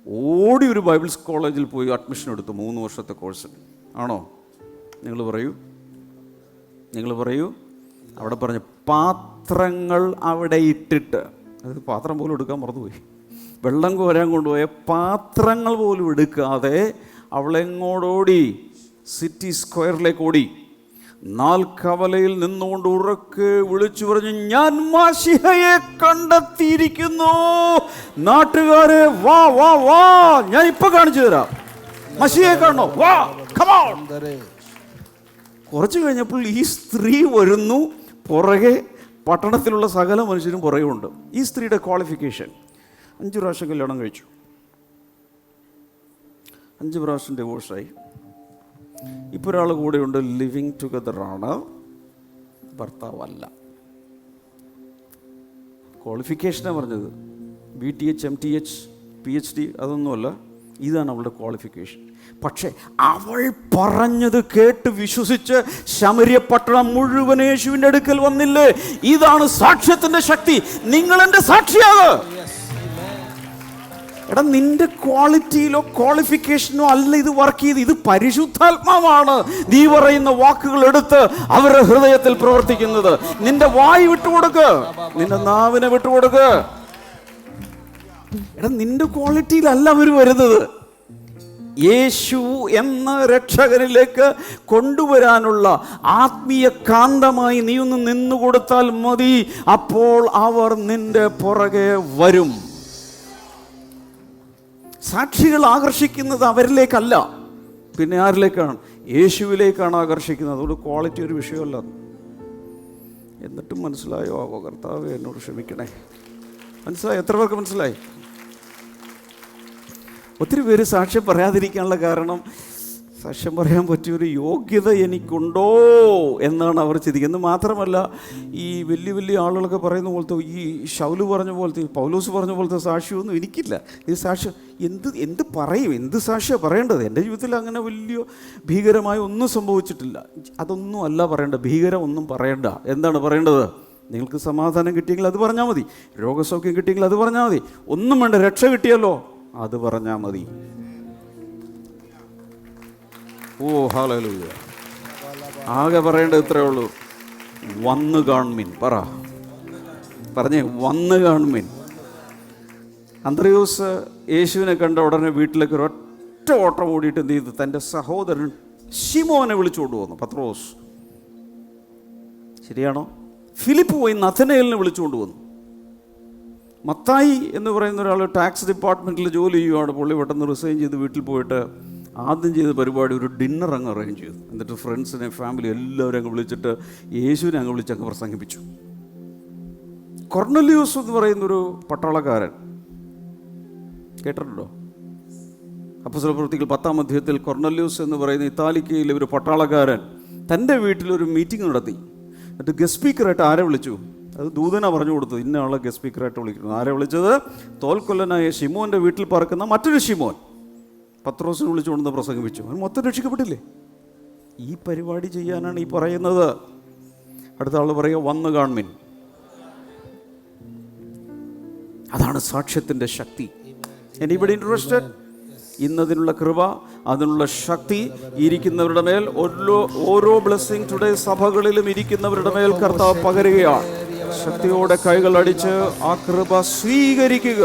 ഓടി ഒരു ബൈബിൾ കോളേജിൽ പോയി അഡ്മിഷൻ എടുത്തു. 3 വർഷത്തെ കോഴ്സ്. ആണോ? നിങ്ങൾ പറയൂ. അവിടെ പറഞ്ഞു, പാത്രങ്ങൾ അവിടെ ഇട്ടിട്ട്, അത് പാത്രം പോലും എടുക്കാൻ മറന്നുപോയി, വെള്ളം കോരാൻ കൊണ്ടുപോയ പാത്രങ്ങൾ പോലും എടുക്കാതെ അവളെങ്ങോടോടി? സിറ്റി സ്ക്വയറിലേക്ക് ഓടി. 4 കവലയിൽ നിന്നുകൊണ്ട് ഉറക്കെ വിളിച്ചു പറഞ്ഞു, ഞാൻ മശിഹയെ കണ്ടെത്തിയിരിക്കുന്നു. നാട്ടുകാരെ വാ വാ വാ, ഞാൻ ഇപ്പൊ കാണിച്ചു തരാം. മശിഹയെ കാണണോ? വാ, കം ഓൺ. കുറച്ച് കഴിഞ്ഞപ്പോൾ ഈ സ്ത്രീ വരുന്നു. പുറകെ പട്ടണത്തിലുള്ള സകല മനുഷ്യരും പുറകെയുണ്ട്. ഈ സ്ത്രീയുടെ ക്വാളിഫിക്കേഷൻ, 5 പ്രാവശ്യം കല്യാണം കഴിച്ചു, 5 പ്രാവശ്യം ഡിവോഴ്സായി. ഇപ്പോൾ ഒരാൾ കൂടെയുണ്ട്, ലിവിങ് ടുഗദറാണ്, ഭർത്താവല്ല. ക്വാളിഫിക്കേഷനാണ് പറഞ്ഞത്. BTH, MTH, PhD അതൊന്നുമല്ല. ഇതാണ് അവളുടെ ക്വാളിഫിക്കേഷൻ. പക്ഷേ അവൾ പറഞ്ഞത് കേട്ട് വിശ്വസിച്ച് ശമര്യ പട്ടണം മുഴുവൻ യേശുവിൻ്റെ അടുക്കൽ വന്നില്ലേ? ഇതാണ് സാക്ഷ്യത്തിൻ്റെ ശക്തി. നിങ്ങൾ എൻ്റെ സാക്ഷിയാകുക. എടാ, നിന്റെ ക്വാളിറ്റിയിലോ ക്വാളിഫിക്കേഷനോ അല്ല ഇത് വർക്ക് ചെയ്ത്. ഇത് പരിശുദ്ധാത്മാവാണ് നീ പറയുന്ന വാക്കുകൾ എടുത്ത് അവരുടെ ഹൃദയത്തിൽ പ്രവർത്തിക്കുന്നത്. നിന്റെ വായ് വിട്ടുകൊടുക്ക്, നിന്റെ നാവിനെ വിട്ടുകൊടുക്ക്. എടാ, നിന്റെ ക്വാളിറ്റിയിലല്ല അവർ വരുന്നത്. യേശു എന്ന രക്ഷകനിലേക്ക് കൊണ്ടുവരാനുള്ള ആത്മീയ കാന്തമായി നീ ഒന്ന് നിന്നുകൊടുത്താൽ മതി. അപ്പോൾ അവർ നിന്റെ പുറകെ വരും. സാക്ഷികൾ ആകർഷിക്കുന്നത് അവരിലേക്കല്ല, പിന്നെ ആരിലേക്കാണ്? യേശുവിലേക്കാണ് ആകർഷിക്കുന്നത്. അതുകൊണ്ട് ക്വാളിറ്റി ഒരു വിഷയമല്ല. എന്നിട്ടും മനസ്സിലായോ? ആവോ കർത്താവേ, എന്നോട് ക്ഷമിക്കണേ. മനസ്സിലായി? എത്ര പേർക്ക് മനസ്സിലായി? ഒത്തിരി പേര് സാക്ഷ്യം പറയാതിരിക്കാനുള്ള കാരണം സാക്ഷ്യം പറയാൻ പറ്റിയൊരു യോഗ്യത എനിക്കുണ്ടോ എന്നാണ് അവർ ചിന്തിക്കുന്നത്. മാത്രമല്ല, ഈ വലിയ വലിയ ആളുകളൊക്കെ പറയുന്ന പോലത്തെ, ഈ ശൗല് പറഞ്ഞ പോലത്തെ, പൗലോസ് പറഞ്ഞ പോലത്തെ സാക്ഷ്യമൊന്നും എനിക്കില്ല. ഈ സാക്ഷ്യം എന്ത് പറയും, എന്ത് സാക്ഷ്യമാണ് പറയേണ്ടത്? എൻ്റെ ജീവിതത്തിൽ അങ്ങനെ വലിയ ഭീകരമായ ഒന്നും സംഭവിച്ചിട്ടില്ല. അതൊന്നും അല്ല പറയേണ്ടത്. ഭീകരം ഒന്നും പറയണ്ട. എന്താണ് പറയേണ്ടത്? നിങ്ങൾക്ക് സമാധാനം കിട്ടിയെങ്കിൽ അത് പറഞ്ഞാൽ മതി. രോഗസൗഖ്യം കിട്ടിയെങ്കിൽ അത് പറഞ്ഞാൽ മതി. ഒന്നും വേണ്ട, രക്ഷ കിട്ടിയല്ലോ അത് പറഞ്ഞാൽ മതി. ഓ ഹല്ലേലൂയ. ആകെ പറയേണ്ടത് ഇത്രയേ ഉള്ളൂ, വന്ന് കാണുമിൻ. പറഞ്ഞേ, വന്ന് കാണുമിൻ. അന്ത്രയോസ് യേശുവിനെ കണ്ട ഉടനെ വീട്ടിലേക്ക് ഒരൊറ്റ ഓട്ടം ഓടിയിട്ട് എന്ത് ചെയ്തു? തൻ്റെ സഹോദരൻ ശിമോനെ വിളിച്ചുകൊണ്ട് വന്നു. പത്രോസ്, ശരിയാണോ? ഫിലിപ്പ് പോയി നഥനയേലിനെ വിളിച്ചുകൊണ്ട് വന്നു. മത്തായി എന്ന് പറയുന്ന ഒരാൾ ടാക്സ് ഡിപ്പാർട്ട്മെൻറ്റിൽ ജോലി ചെയ്യുവാണ്. പുള്ളി പെട്ടെന്ന് റിസൈൻ ചെയ്ത് വീട്ടിൽ പോയിട്ട് ആദ്യം ചെയ്ത പരിപാടി ഒരു ഡിന്നർ അങ്ങ് അറേഞ്ച് ചെയ്തു. എന്നിട്ട് ഫ്രണ്ട്സിനെ, ഫാമിലി എല്ലാവരും അങ്ങ് വിളിച്ചിട്ട് യേശുവിനെ അങ്ങ് വിളിച്ചങ്ങ് പ്രസംഗിപ്പിച്ചു. കൊർന്നല്യോസ് എന്ന് പറയുന്നൊരു പട്ടാളക്കാരൻ, കേട്ടിട്ടുണ്ടോ? അപ്പോസ്തലപ്രവൃത്തികൾ 10-ാം അധ്യായത്തിൽ കൊർന്നല്യോസ് എന്ന് പറയുന്ന ഇത്താലിക്കയിലെ ഒരു പട്ടാളക്കാരൻ തൻ്റെ വീട്ടിലൊരു മീറ്റിംഗ് നടത്തി. എന്നിട്ട് ഗസ്റ്റ് സ്പീക്കറായിട്ട് ആരെ വിളിച്ചു? അത് ദൂതനാ പറഞ്ഞു കൊടുത്തത്, ഇന്ന ആളെ ഗസ്റ്റ് സ്പീക്കറായിട്ട് വിളിക്കുന്നു. ആരെ വിളിച്ചത്? തോൽക്കൊല്ലനായ ശിമോൻ്റെ വീട്ടിൽ പാർക്കുന്ന മറ്റൊരു ശിമോൻ പത്രോസിനെ വിളിച്ചുകൊണ്ടെന്ന് പ്രസംഗിപ്പിച്ചു. അവൻ മൊത്തം രക്ഷിക്കപ്പെട്ടില്ലേ? ഈ പരിപാടി ചെയ്യാനാണ് ഈ പറയുന്നത്. അടുത്ത ആൾ പറയുക, വന്ന് കാണുമിൻ. അതാണ് സാക്ഷ്യത്തിൻ്റെ ശക്തി. Anybody interested? ഇന്നതിനുള്ള കൃപ, അതിനുള്ള ശക്തി ഇരിക്കുന്നവരുടെ മേൽ, ഓരോ ബ്ലെസ്സിങ് ടുഡേ സഭകളിലും ഇരിക്കുന്നവരുടെ മേൽ കർത്താവ് പകരുകയാണ്. ശക്തിയോടെ കൈകൾ അടിച്ച് ആ കൃപ സ്വീകരിക്കുക.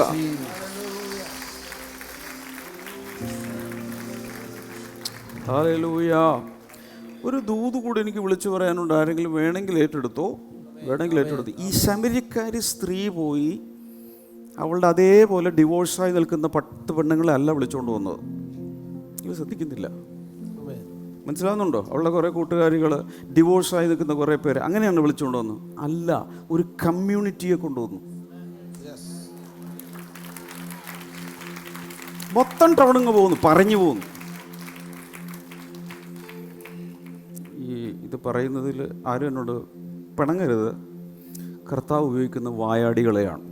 ഹല്ലേലൂയ. ഒരു ദൂത് കൂടി എനിക്ക് വിളിച്ചു പറയാനുണ്ട്. ആരെങ്കിലും വേണമെങ്കിൽ ഏറ്റെടുത്തോ. ഈ ശമര്യക്കാരി സ്ത്രീ പോയി അവളുടെ അതേപോലെ ഡിവോഴ്സായി നിൽക്കുന്ന 10 പെണ്ണുങ്ങളെ അല്ല വിളിച്ചുകൊണ്ട് വന്നത്. ഇത് ശ്രദ്ധിക്കുന്നില്ല. മനസ്സിലാവുന്നുണ്ടോ? അവളുടെ കുറേ കൂട്ടുകാരികൾ, ഡിവോഴ്സായി നിൽക്കുന്ന കുറേ പേര്, അങ്ങനെയാണ് വിളിച്ചുകൊണ്ട് വന്നത്. അല്ല, ഒരു കമ്മ്യൂണിറ്റിയെ കൊണ്ടുവന്നു. മൊത്തം ടൗണിങ് പോകുന്നു, പറഞ്ഞു പോകുന്നു. ഇത് പറയുന്നതിൽ ആരും എന്നോട് പിണങ്ങരുത്. കർത്താവ് ഉപയോഗിക്കുന്ന വായാടികളെയാണ്.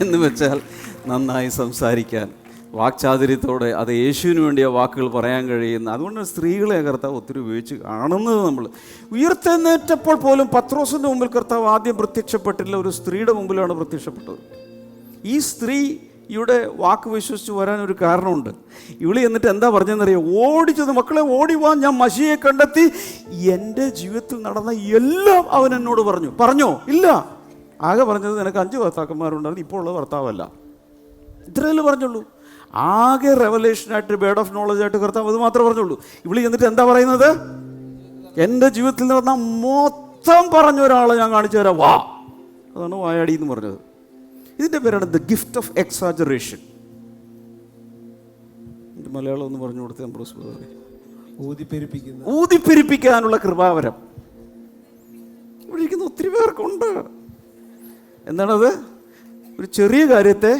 എന്ന് വെച്ചാൽ നന്നായി സംസാരിക്കാൻ, വാക്ചാതുര്യത്തോടെ അത് യേശുവിന് വേണ്ടിയ വാക്കുകൾ പറയാൻ കഴിയുന്ന, അതുകൊണ്ട് സ്ത്രീകളെ കർത്താവ് ഒത്തിരി ഉപയോഗിച്ച് കാണുന്നത്. നമ്മൾ ഉയർത്തെഴുന്നേറ്റപ്പോൾ പോലും പത്രോസിൻ്റെ മുമ്പിൽ കർത്താവ് ആദ്യം പ്രത്യക്ഷപ്പെട്ടില്ല, ഒരു സ്ത്രീയുടെ മുമ്പിലാണ് പ്രത്യക്ഷപ്പെട്ടത്. ഈ സ്ത്രീയുടെ വാക്ക് വിശ്വസിച്ച് വരാനൊരു കാരണമുണ്ട്. ഇവിളി എന്നിട്ട് എന്താ പറഞ്ഞതെന്നറിയാം? ഓടിച്ചത്, മക്കളെ ഓടി പോവാൻ, ഞാൻ മശിയെ കണ്ടെത്തി. എൻ്റെ ജീവിതത്തിൽ നടന്ന എല്ലാം അവൻ എന്നോട് പറഞ്ഞോ? ഇല്ല. ആകെ പറഞ്ഞത്, നിനക്ക് 5 ഭർത്താക്കന്മാരുണ്ടായിരുന്നു, ഇപ്പോൾ ഉള്ള ഭർത്താവല്ല. ഇത്രയല്ലേ പറഞ്ഞുള്ളൂ. ആകെ റെവലേഷനായിട്ട്, ബേർഡ് ഓഫ് നോളജായിട്ട് കർത്താവ് അത് മാത്രമേ പറഞ്ഞുള്ളൂ. ഇവിടെ എന്നിട്ട് എന്താ പറയുന്നത്? എൻ്റെ ജീവിതത്തിൽ നടന്ന മൊത്തം പറഞ്ഞ ഒരാളെ ഞാൻ കാണിച്ചു തരാം, വാ. അതാണ് വായാടി എന്ന് പറഞ്ഞത്. ഇതിൻ്റെ പേരാണ് ദ ഗിഫ്റ്റ് ഓഫ് എക്സാജറേഷൻ. എൻ്റെ മലയാളം ഒന്ന് പറഞ്ഞു കൊടുത്ത് അംബ്രോസ് ബ്രദർ. ഊതിപ്പെരിപ്പിക്കാനുള്ള കൃപാവരം ഇവിടെ ഇരിക്കുന്ന ഒത്തിരി പേർക്കുണ്ട്. എന്താണത്? ഒരു ചെറിയ കാര്യത്തെ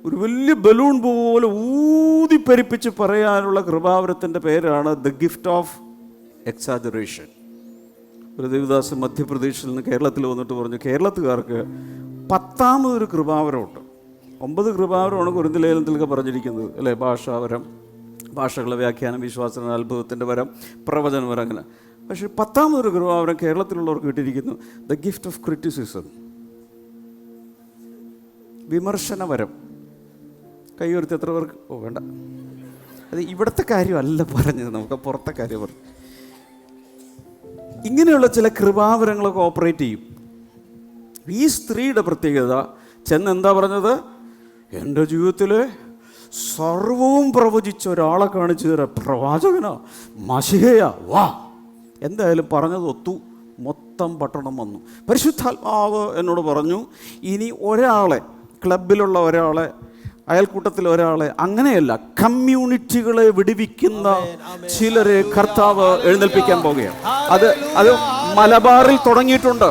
ഒരു വലിയ ബലൂൺ പോലെ ഊതിപ്പെരിപ്പിച്ച് പറയാനുള്ള കൃപാവരത്തിൻ്റെ പേരാണ് ദ ഗിഫ്റ്റ് ഓഫ് എക്സാജറേഷൻ. ഒരു ദേവദാസ് മധ്യപ്രദേശിൽ നിന്ന് കേരളത്തിൽ വന്നിട്ട് പറഞ്ഞു, കേരളത്തുകാർക്ക് 10ാമതൊരു കൃപാവരമുണ്ട്. 9 കൃപാവരമാണ് കൊരിന്ത്യർ ലേഖനത്തിലൊക്കെ പറഞ്ഞിരിക്കുന്നത്, അല്ലേ? ഭാഷാവരം, ഭാഷകളുടെ വ്യാഖ്യാനം, വിശ്വാസ അത്ഭുതത്തിൻ്റെ വരം, പ്രവചന വരം, അങ്ങനെ. പക്ഷേ 10ാമതൊരു കൃപാവരം കേരളത്തിലുള്ളവർക്ക് കിട്ടിയിരിക്കുന്നു, ദ ഗിഫ്റ്റ് ഓഫ് ക്രിറ്റിസിസം, വിമർശനവരം. കൈ ഉയർത്തി എത്ര പേർക്ക്? വേണ്ട, അത് ഇവിടുത്തെ കാര്യമല്ല പറഞ്ഞത്, നമുക്ക് പുറത്തെ കാര്യം പറഞ്ഞു. ഇങ്ങനെയുള്ള ചില കൃപാവരങ്ങളൊക്കെ ഓപ്പറേറ്റ് ചെയ്യും. ഈ സ്ത്രീയുടെ പ്രത്യേകത, ചെന്നെന്താ പറഞ്ഞത്? എൻ്റെ ജീവിതത്തിലെ സർവവും പ്രവചിച്ച ഒരാളെ കാണിച്ചു തരാം, പ്രവാചകനാ, മശിഹയാ, വാ. എന്തായാലും പറഞ്ഞത് ഒത്തു. മൊത്തം പട്ടണം വന്നു. പരിശുദ്ധാത്മാവ് എന്നോട് പറഞ്ഞു, ഇനി ഒരാളെ, ക്ലബിലുള്ള ഒരാളെ, അയൽക്കൂട്ടത്തിൽ ഒരാളെ, അങ്ങനെയല്ല, കമ്മ്യൂണിറ്റികളെ വിടുവിക്കുന്ന ചിലരെ കർത്താവ് എഴുന്നേൽപ്പിക്കാൻ പോകുകയാണ്. അത് മലബാറിൽ തുടങ്ങിയിട്ടുണ്ട്.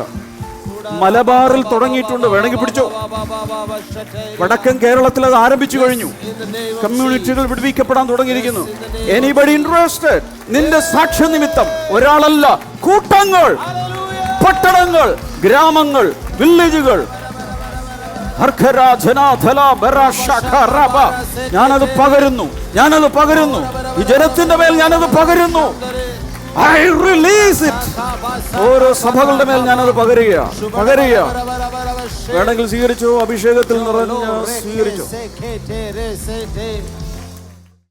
മലബാറിൽ തുടങ്ങിയിട്ടുണ്ട്, വേണമെങ്കിൽ പിടിച്ചോ. വടക്കൻ കേരളത്തിൽ അത് ആരംഭിച്ചു കഴിഞ്ഞു. കമ്മ്യൂണിറ്റികൾ വിടുവിക്കപ്പെടാൻ തുടങ്ങിയിരിക്കുന്നു. Anybody interested? നിന്റെ സാക്ഷ്യ നിമിത്തം ഒരാളല്ല, കൂട്ടങ്ങൾ, പട്ടണങ്ങൾ, ഗ്രാമങ്ങൾ, വില്ലേജുകൾ. ഞാനത് പകരുന്നു, ഞാനത് പകരുന്നു. ഈ ജനത്തിന്റെ മേൽ ഞാനത് പകരുന്നു. I release it. ഓരോ സഭകളുടെ മേൽ ഞാനത് പകരുക. വേണമെങ്കിൽ സ്വീകരിച്ചോ, അഭിഷേകത്തിൽ നിറഞ്ഞ സ്വീകരിച്ചോ.